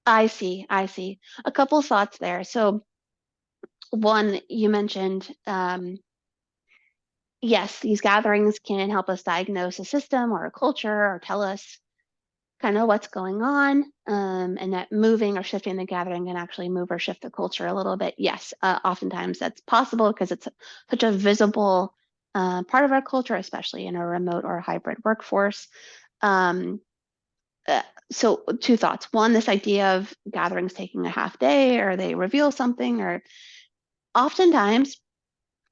I see, I see. A couple thoughts there. So one, you mentioned, yes, these gatherings can help us diagnose a system or a culture or tell us kind of what's going on, and that moving or shifting the gathering can actually move or shift the culture a little bit. Yes, oftentimes that's possible because it's such a visible part of our culture, especially in a remote or hybrid workforce. Um, uh, so two thoughts. One, this idea of gatherings taking a half day or they reveal something, or oftentimes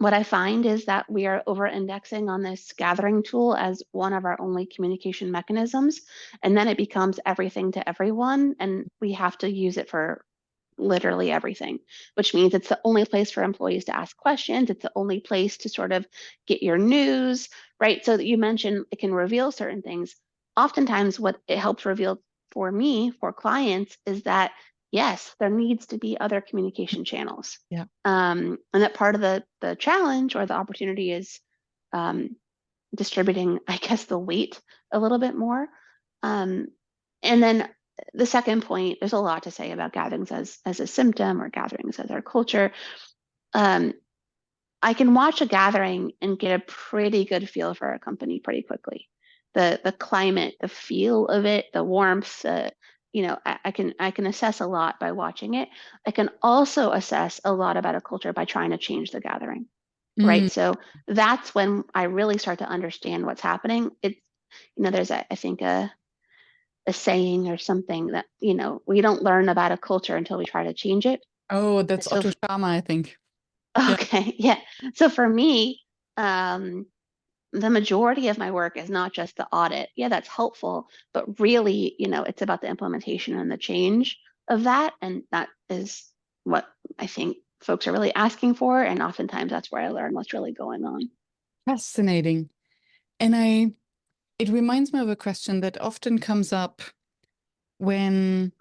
what I find is that we are over-indexing on this gathering tool as one of our only communication mechanisms, and then it becomes everything to everyone, and we have to use it for literally everything, which means it's the only place for employees to ask questions. It's the only place to sort of get your news, right? So that you mentioned it can reveal certain things. Oftentimes, what it helps reveal for me, for clients, is that yes, there needs to be other communication channels. Yeah. And that part of the challenge or the opportunity is distributing, I guess, the weight a little bit more. And then the second point, there's a lot to say about gatherings as a symptom or gatherings as our culture. I can watch a gathering and get a pretty good feel for a company pretty quickly. The climate, the feel of it, the warmth, I can assess a lot by watching it. I can also assess a lot about a culture by trying to change the gathering, Mm. right? So that's when I really start to understand what's happening. It's, there's I think a saying or something that, we don't learn about a culture until we try to change it. Oh, that's So, Otto Schama, I think. Yeah. okay, yeah. So for me, um, the majority of my work is not just the audit. Yeah, that's helpful, but really, it's about the implementation and the change of that. And that is what I think folks are really asking for. And oftentimes that's where I learn what's really going on. Fascinating. And it reminds me of a question that often comes up when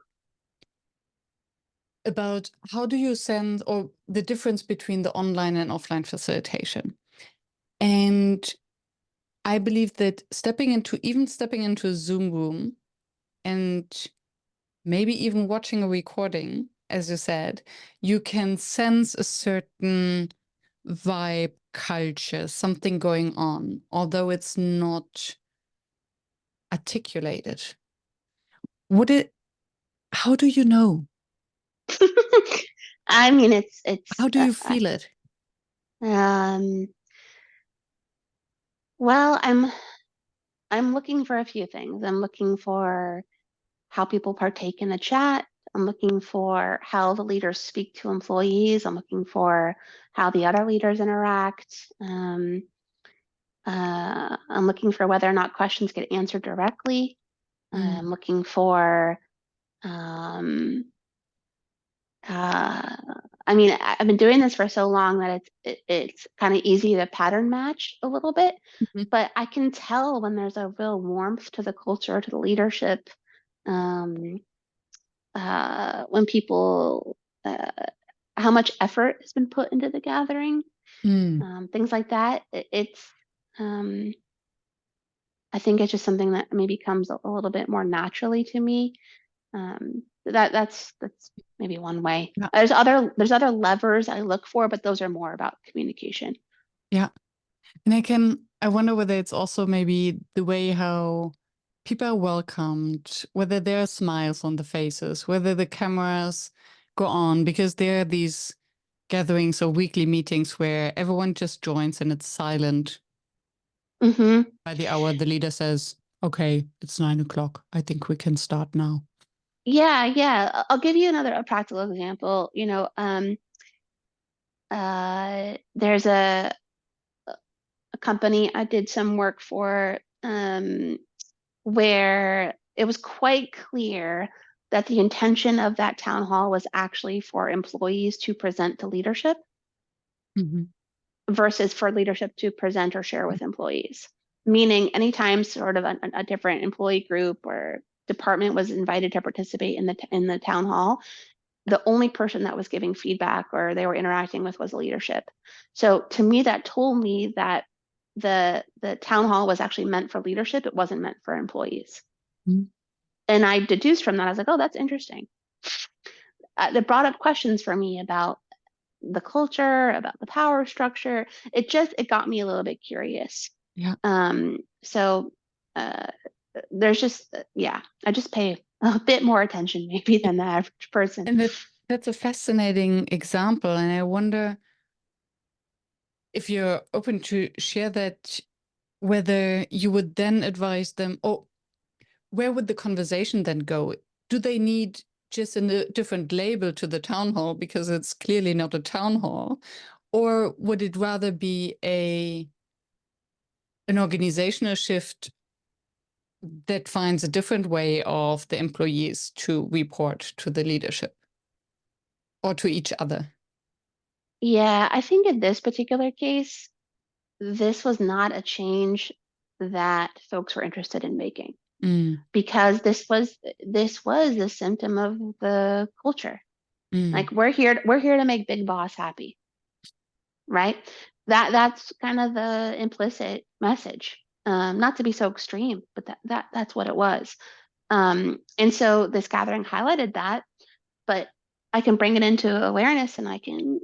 about how do you send or the difference between the online and offline facilitation. And I believe that stepping into a Zoom room and maybe even watching a recording, as you said, you can sense a certain vibe, culture, something going on, although it's not articulated. How do you know? I mean, it's How do you feel it? um, well, I'm looking for a few things. I'm looking for how people partake in the chat. I'm looking for how the leaders speak to employees. I'm looking for how the other leaders interact. I'm looking for whether or not questions get answered directly. Mm. I'm looking for, um, uh, I mean, I've been doing this for so long that it's kind of easy to pattern match a little bit, Mhm. but I can tell when there's a real warmth to the culture, to the leadership, um, when people, how much effort has been put into the gathering, Mm. things like that. Um, I think it's just something that maybe comes a little bit more naturally to me. That's maybe one way. Yeah. There's other levers I look for, but those are more about communication. Yeah. And I wonder whether it's also maybe the way how people are welcomed, whether there are smiles on the faces, whether the cameras go on, because there are these gatherings or weekly meetings where everyone just joins and it's silent. Hmm. By the hour, the leader says, okay, it's 9 o'clock. I think we can start now. Yeah, yeah. I'll give you a practical example. There's a company I did some work for, where it was quite clear that the intention of that town hall was actually for employees to present to leadership Mhm. versus for leadership to present or share with employees. Meaning, anytime sort of a different employee group or department was invited to participate in the town hall, the only person that was giving feedback or they were interacting with was leadership. So to me, that told me that the town hall was actually meant for leadership. It wasn't meant for employees. Mhm. And I deduced from that, I was like, oh, that's interesting. That brought up questions for me about the culture, about the power structure. It got me a little bit curious. Yeah. So uh, there's just, yeah, I just pay a bit more attention maybe than the average person. And that's a fascinating example. And I wonder if you're open to share that, whether you would then advise them, or where would the conversation then go? Do they need just a different label to the town hall because it's clearly not a town hall? Or would it rather be an organizational shift that finds a different way of the employees to report to the leadership or to each other? Yeah, I think in this particular case, this was not a change that folks were interested in making, Mm, because this was a symptom of the culture. mm, Like, we're here to make Big Boss happy, right? That's kind of the implicit message. Not to be so extreme, but that's what it was. And so this gathering highlighted that, but I can bring it into awareness and I can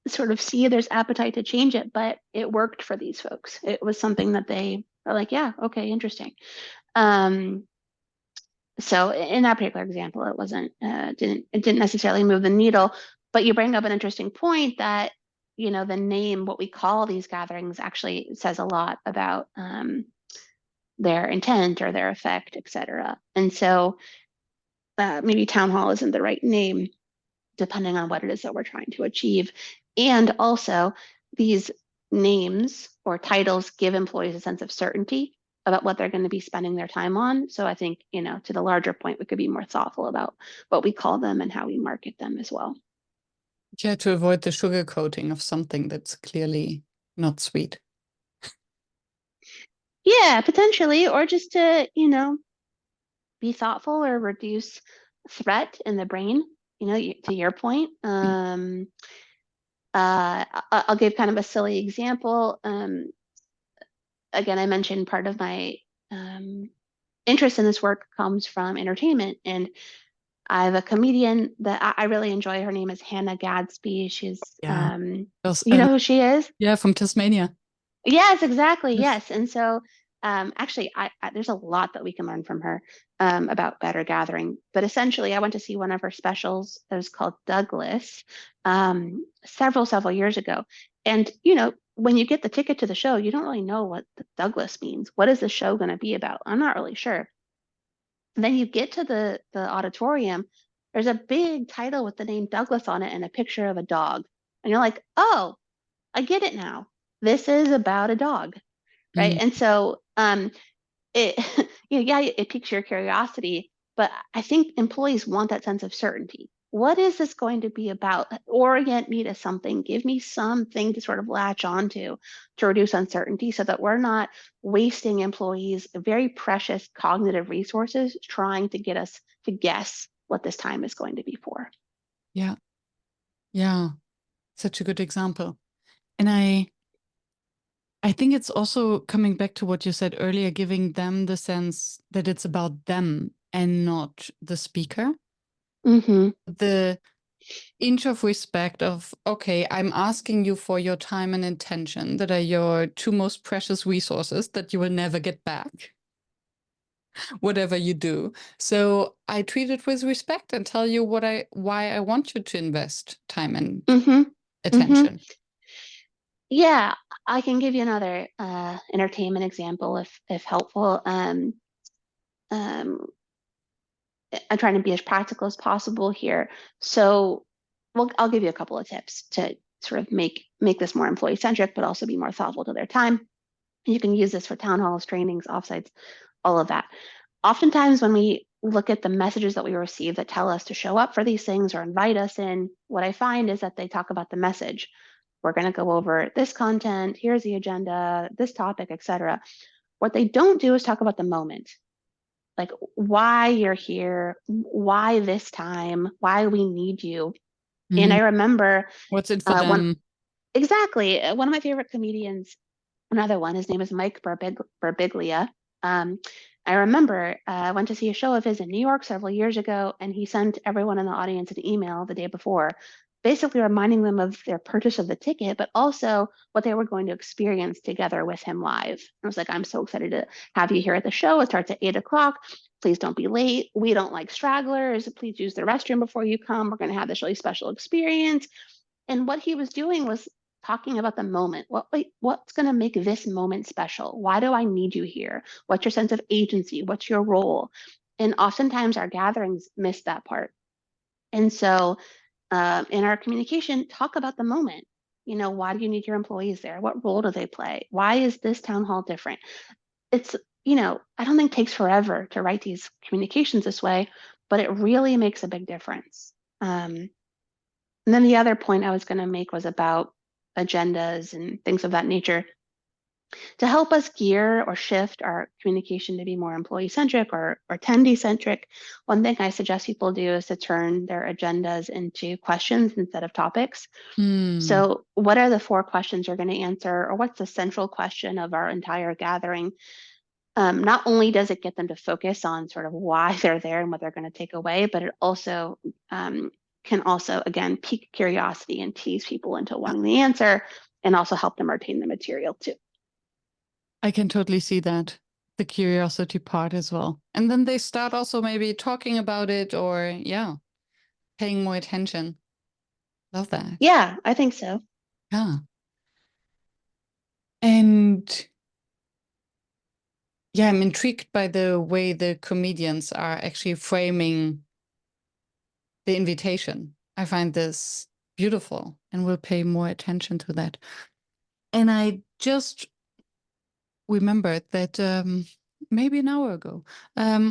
sort of see there's appetite to change it, but it worked for these folks. It was something that they are like, yeah, okay, interesting. Um, so in that particular example, it wasn't it didn't necessarily move the needle, but you bring up an interesting point that, the name, what we call these gatherings, actually says a lot about their intent or their effect, et cetera. And so maybe town hall isn't the right name, depending on what it is that we're trying to achieve. And also, these names or titles give employees a sense of certainty about what they're going to be spending their time on. So I think, to the larger point, we could be more thoughtful about what we call them and how we market them as well. yeah, to avoid the sugarcoating of something that's clearly not sweet. Yeah, potentially, or just to, be thoughtful or reduce threat in the brain, to your point. Mm, I'll give kind of a silly example. Again, I mentioned part of my um, interest in this work comes from entertainment. And I have a comedian that I really enjoy. Her name is Hannah Gadsby. She's, yeah. you know who she is? Yeah, from Tasmania. Yes, exactly. Yes. Yes. And so, actually, there's a lot that we can learn from her about better gathering. But essentially, I went to see one of her specials that was called Douglas several years ago. And, when you get the ticket to the show, you don't really know what the Douglas means. What is the show going to be about? I'm not really sure. And then you get to the auditorium, there's a big title with the name Douglas on it and a picture of a dog. And you're like, oh, I get it now. This is about a dog, right? Mm, And so it yeah, it piques your curiosity, but I think employees want that sense of certainty. What is this going to be about? Orient me to something, give me something to sort of latch onto to reduce uncertainty so that we're not wasting employees very precious cognitive resources trying to get us to guess what this time is going to be for. yeah, yeah, such a good example. And I think it's also coming back to what you said earlier, giving them the sense that it's about them and not the speaker. Mm-hmm. The inch of respect of, okay, I'm asking you for your time and intention that are your two most precious resources that you will never get back, whatever you do. So I treat it with respect and tell you why I want you to invest time and Mm-hmm. Mm-hmm. attention. Yeah, I can give you another entertainment example if helpful. Um, I'm trying to be as practical as possible here. So, well, I'll give you a couple of tips to sort of make this more employee centric, but also be more thoughtful to their time. You can use this for town halls, trainings, offsites, all of that. Oftentimes, when we look at the messages that we receive that tell us to show up for these things or invite us in, what I find is that they talk about the message. We're going to go over this content, here's the agenda, this topic, etc. What they don't do is talk about the moment, like why you're here, why this time, why we need you. And Mm, I remember what's it for one them? exactly one of my favorite comedians, another one, his name is Mike Birbiglia. Um, I remember I went to see a show of his in New York several years ago, and he sent everyone in the audience an email the day before, basically reminding them of their purchase of the ticket, but also what they were going to experience together with him live. I was like, I'm so excited to have you here at the show. It starts at 8 o'clock. Please don't be late. We don't like stragglers. Please use the restroom before you come. We're going to have this really special experience. And what he was doing was talking about the moment. What's going to make this moment special? Why do I need you here? What's your sense of agency? What's your role? And oftentimes our gatherings miss that part. And so in our communication, talk about the moment. Why do you need your employees there? What role do they play? Why is this town hall different? It's, I don't think it takes forever to write these communications this way, but it really makes a big difference. And then the other point I was going to make was about agendas and things of that nature. To help us gear or shift our communication to be more employee centric or attendee centric, one thing I suggest people do is to turn their agendas into questions instead of topics. Mm. So, what are the 4 questions you're going to answer, or what's the central question of our entire gathering? Not only does it get them to focus on sort of why they're there and what they're going to take away, but it also can also, again, pique curiosity and tease people into wanting the answer, and also help them retain the material too. I can totally see that, the curiosity part as well. And then they start also maybe talking about it or, yeah, paying more attention. Love that. Yeah, I think so. Yeah. And yeah, I'm intrigued by the way the comedians are actually framing the invitation. I find this beautiful and will pay more attention to that. And I just remembered that maybe an hour ago,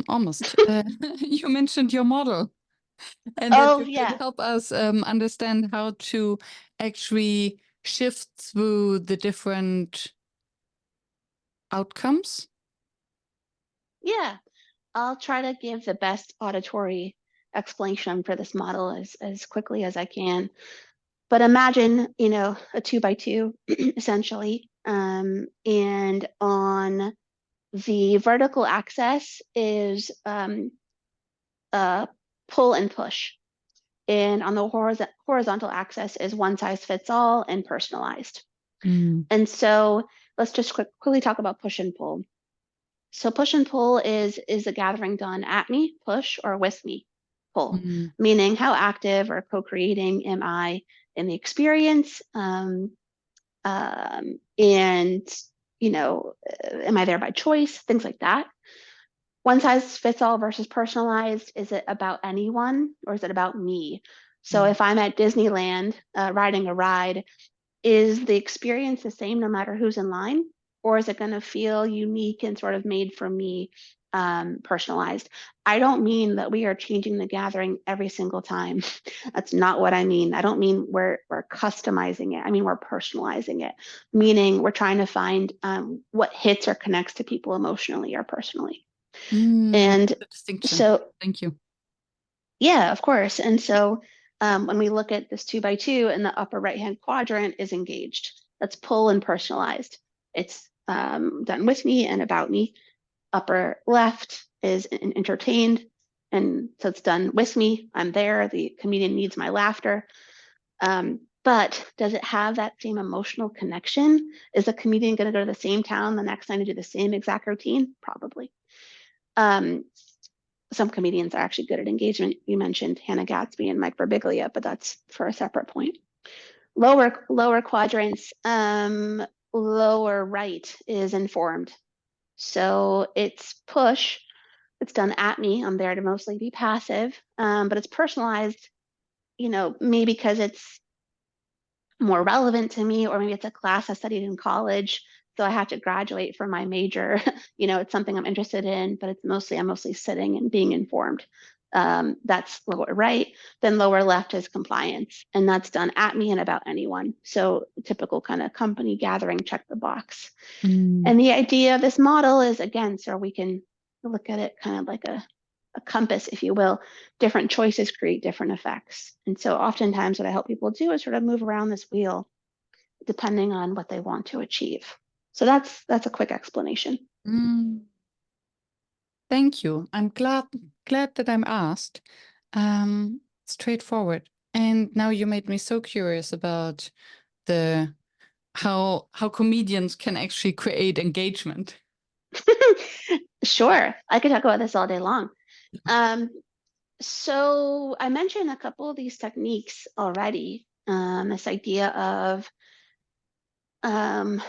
almost, you mentioned your model and that Oh, you could yeah. help us understand how to actually shift through the different outcomes. Yeah. I'll try to give the best auditory explanation for this model as quickly as I can. But imagine, a 2x2 essentially. And on the vertical axis is pull and push. And on the horizontal axis is one size fits all and personalized. Mm. And so let's just quickly talk about push and pull. So push and pull is a gathering done at me, push, or with me, pull, Mm. meaning how active or co-creating am I in the experience, and am I there by choice, things like that. One size fits all versus personalized. Is it about anyone or is it about me? So Mm. if I'm at Disneyland riding a ride, is the experience the same no matter who's in line? Or is it going to feel unique and sort of made for me, personalized? I don't mean that we are changing the gathering every single time. That's not what I mean. I don't mean we're customizing it. I mean, we're personalizing it, meaning we're trying to find what hits or connects to people emotionally or personally. Mm. And The distinction. so, Thank you. yeah, of course. And so when we look at this 2x2 in the upper right-hand quadrant is engaged. That's pull and personalized. It's done with me and about me. Upper left is entertained. And so it's done with me. I'm there. The comedian needs my laughter. But does it have that same emotional connection? Is the comedian going to go to the same town the next time to do the same exact routine? Probably. Um, some comedians are actually good at engagement. You mentioned Hannah Gatsby and Mike Birbiglia, but that's for a separate point. Lower quadrants, lower right is informed. So it's push. It's done at me. I'm there to mostly be passive, but it's personalized. Maybe because it's more relevant to me, or maybe it's a class I studied in college. So I have to graduate from my major. It's something I'm interested in, but I'm mostly sitting and being informed. That's lower right. Then lower left is compliance, and that's done at me and about anyone. So typical kind of company gathering, check the box. Mm. And the idea of this model is, again, so we can look at it kind of like a compass, if you will. Different choices create different effects. And so oftentimes what I help people do is sort of move around this wheel depending on what they want to achieve. So that's a quick explanation. Mm. Thank you. I'm glad that I'm asked. Straightforward. And now you made me so curious about the how comedians can actually create engagement. Sure, I could talk about this all day long. Um, so I mentioned a couple of these techniques already. This idea of um,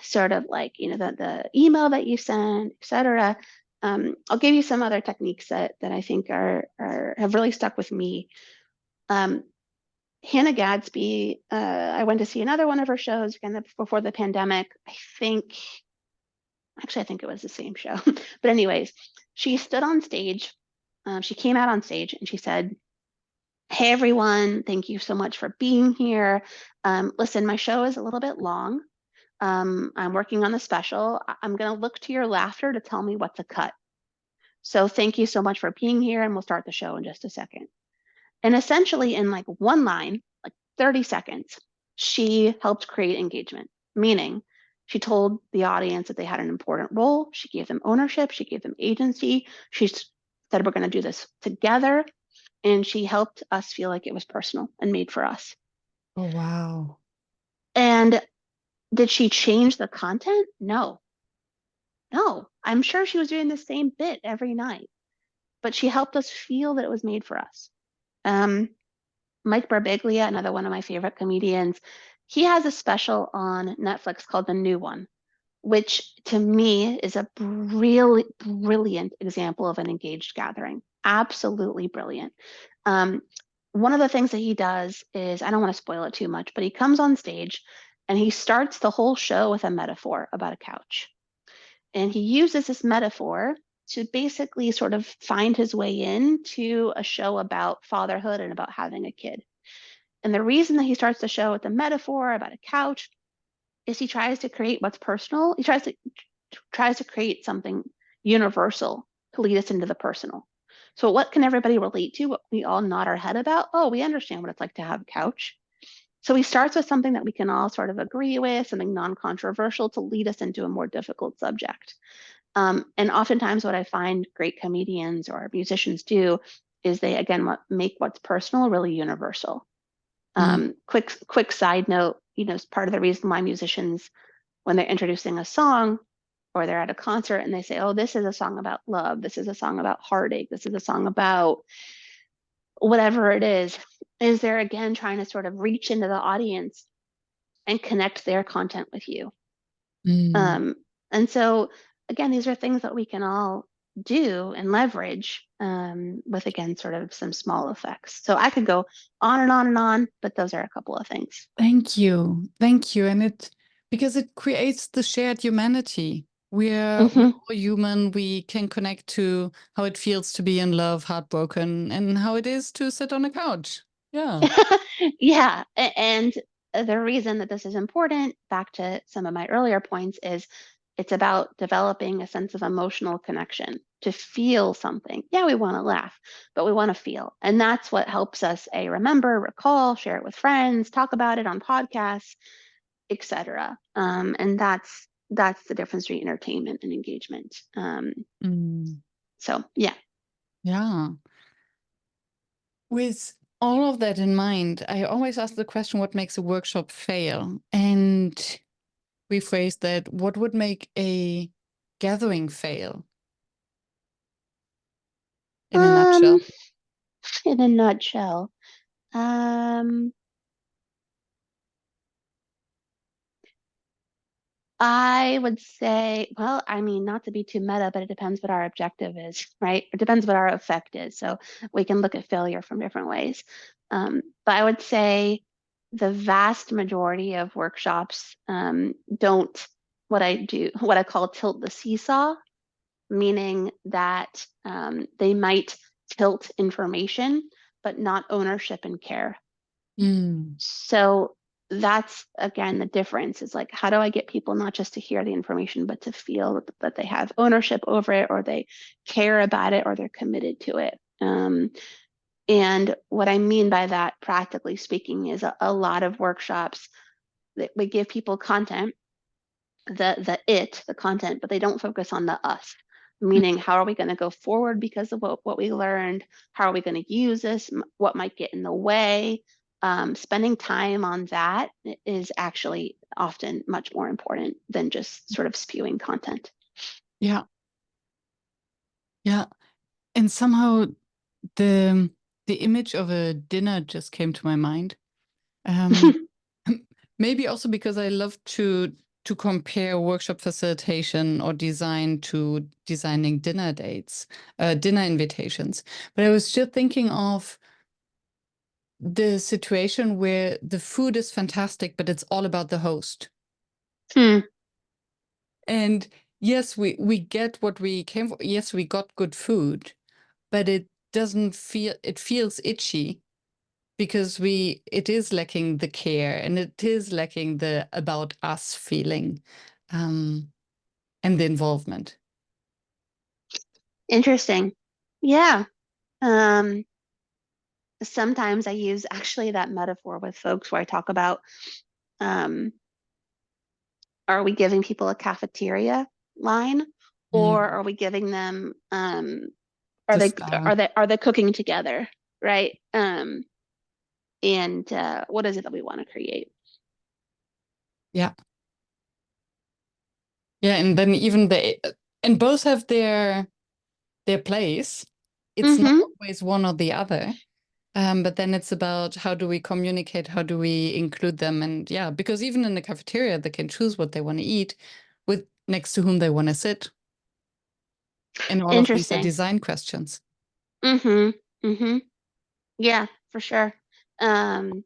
sort of like the email that you send, etc. I'll give you some other techniques that I think are have really stuck with me. Um, Hannah Gadsby, I went to see another one of her shows kind of before the pandemic. I think it was the same show. But anyways, she stood on stage. She came out on stage and she said, "Hey, everyone, thank you so much for being here. Listen, my show is a little bit long. I'm working on the special. I'm going to look to your laughter to tell me what to cut. So thank you so much for being here, and we'll start the show in just a second." And essentially, in like one line, like 30 seconds, she helped create engagement, meaning she told the audience that they had an important role. She gave them ownership. She gave them agency. She said, "We're going to do this together." And she helped us feel like it was personal and made for us. Oh, wow. And did she change the content? No. No. I'm sure she was doing the same bit every night, but she helped us feel that it was made for us. Mike Birbiglia, another one of my favorite comedians, he has a special on Netflix called The New One, which to me is a brilliant example of an engaged gathering. Absolutely brilliant. One of the things that he does is, I don't want to spoil it too much, but he comes on stage and he starts the whole show with a metaphor about a couch. And he uses this metaphor to basically sort of find his way into a show about fatherhood and about having a kid. And the reason that he starts the show with a metaphor about a couch is he tries to create what's personal. He tries to create something universal to lead us into the personal. So what can everybody relate to? What we all nod our head about? Oh, we understand what it's like to have a couch. So he starts with something that we can all sort of agree with, something non-controversial to lead us into a more difficult subject. And oftentimes what I find great comedians or musicians do is they, again, make what's personal really universal. Quick side note, it's part of the reason why musicians, when they're introducing a song or they're at a concert and they say, "Oh, this is a song about love. This is a song about heartache. This is a song about whatever it is they're again trying to sort of reach into the audience and connect their content with you. And so again, these are things that we can all do and leverage with, again, sort of some small effects. So I could go on and on and on, but those are a couple of things. Thank you. Thank you. And because it creates the shared humanity. We're all human. We can connect to how it feels to be in love, heartbroken, and how it is to sit on a couch. Yeah. Yeah. And the reason that this is important, back to some of my earlier points, is it's about developing a sense of emotional connection, to feel something. Yeah, we want to laugh, but we want to feel. And that's what helps us remember, recall, share it with friends, talk about it on podcasts, etc. And that's the difference between entertainment and engagement. So yeah. Yeah. With all of that in mind, I always ask the question, what makes a workshop fail? And rephrase that, what would make a gathering fail? In a nutshell. In a nutshell. I would say, well, I mean, not to be too meta, but it depends what our objective is, right? It depends what our effect is. So we can look at failure from different ways. But I would say the vast majority of workshops don't what I call tilt the seesaw, meaning that they might tilt information, but not ownership and care. So that's, again, the difference is like, how do I get people not just to hear the information, but to feel that they have ownership over it, or they care about it, or they're committed to it. And what I mean by that, practically speaking, is a lot of workshops that we give people content, the content, but they don't focus on the us. Meaning, how are we going to go forward because of what we learned? How are we going to use this? What might get in the way? Spending time on that is actually often much more important than just sort of spewing content. Yeah. Yeah. And somehow the image of a dinner just came to my mind. Maybe also because I love to compare workshop facilitation or design to designing dinner dates, dinner invitations. But I was just thinking of the situation where the food is fantastic, but it's all about the host. Hmm. And yes, we get what we came for. Yes, we got good food, but it doesn't feel, it feels itchy because it is lacking the care, and it is lacking the about us feeling, and the involvement. Interesting. Yeah. Um, Sometimes I use actually that metaphor with folks where I talk about, um, are we giving people a cafeteria line, or Mm, are we giving them, are the they star. are they cooking together, right? And what is it that we want to create? Yeah. Yeah, and then even and both have their place. It's not Mm-hmm. always one or the other. But then it's about how do we communicate, how do we include them, and yeah, because even in the cafeteria, they can choose what they want to eat, with next to whom they want to sit, and all of these are Interesting. design questions. Mm-hmm. Mm-hmm. Yeah, for sure. Um,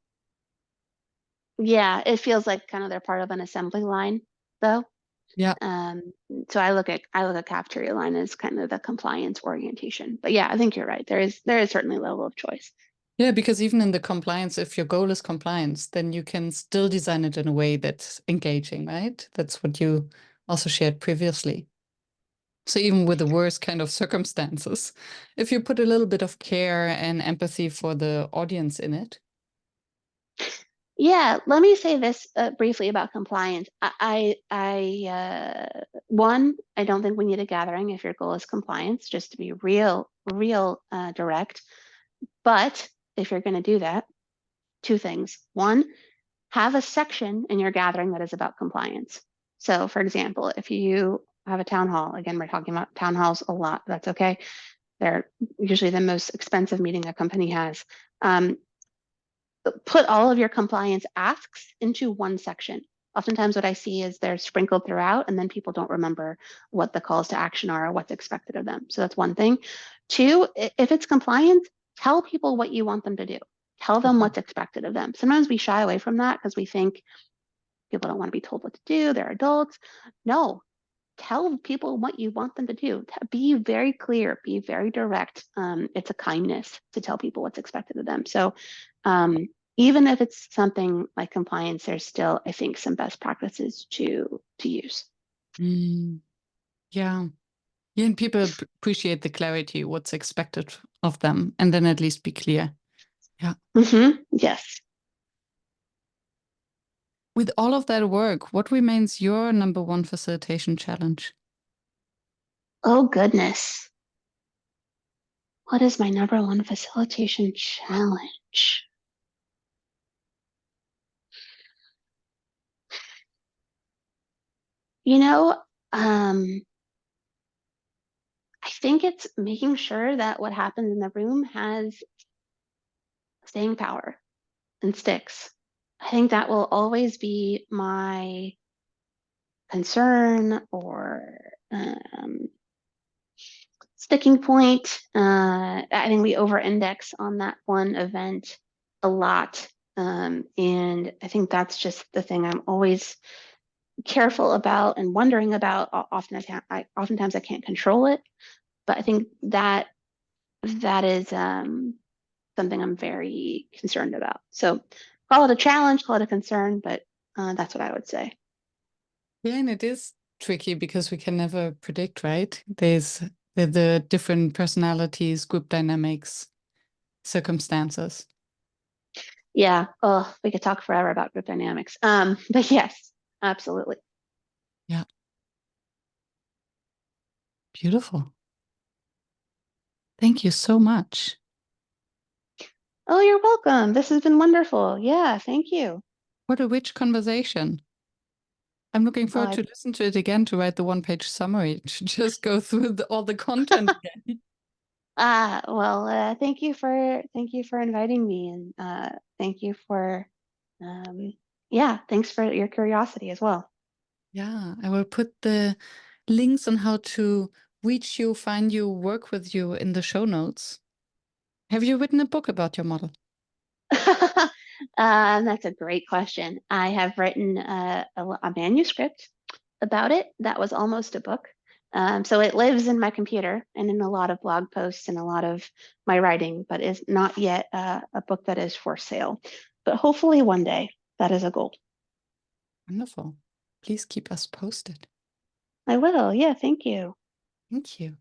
yeah, it feels like kind of they're part of an assembly line, though. Yeah, Um, so I look at cafeteria line as kind of the compliance orientation. But yeah, I think you're right. There is certainly a level of choice. yeah, because even in the compliance, if your goal is compliance, then you can still design it in a way that's engaging, right? That's what you also shared previously. So even with the worst kind of circumstances, if you put a little bit of care and empathy for the audience in it. Yeah, let me say this briefly about compliance. One, I don't think we need a gathering if your goal is compliance, just to be real direct. But if you're going to do that, two things. One, have a section in your gathering that is about compliance. So, for example, if you have a town hall, again, we're talking about town halls a lot, that's okay. They're usually the most expensive meeting a company has. Um, put all of your compliance asks into one section. Oftentimes, what I see is they're sprinkled throughout, and then people don't remember what the calls to action are or what's expected of them. So that's one thing. Two, if it's compliance, tell people what you want them to do. Tell them Mhm. what's expected of them. Sometimes we shy away from that because we think people don't want to be told what to do. They're adults. No, tell people what you want them to do. Be very clear, be very direct. It's a kindness to tell people what's expected of them. So um, even if it's something like compliance, there's still, I think, some best practices to use. Mm, yeah. Yeah, and people appreciate the clarity, what's expected of them, and then at least be clear. Yeah. Yes. With all of that work, what remains your number one facilitation challenge? Oh, goodness. What is my number one facilitation challenge? You know, um, I think it's making sure that what happens in the room has staying power and sticks. I think that will always be my concern or sticking point. I think we over index on that one event a lot. And I think that's just the thing I'm always careful about and wondering about. Oftentimes I can't control it, but I think that is something I'm very concerned about. So call it a challenge, call it a concern, but that's what I would say. Yeah, and it is tricky because we can never predict, right? There's the different personalities, group dynamics, circumstances. Yeah. Oh, we could talk forever about group dynamics. But yes, absolutely. Yeah, beautiful. Thank you so much. Oh, you're welcome. This has been wonderful. Yeah, thank you. What a rich conversation. I'm looking Oh, forward to listen to it again to write the one-page summary to just go through all the content again. thank you for inviting me, and thank you for um, yeah, thanks for your curiosity as well. Yeah, I will put the links on how to reach you, find you, work with you in the show notes. Have you written a book about your model? That's a great question. I have written a manuscript about it that was almost a book. So it lives in my computer and in a lot of blog posts and a lot of my writing, but is not yet a book that is for sale. But hopefully one day, that is a goal. Wonderful. Please keep us posted. I will. Yeah, thank you. Thank you.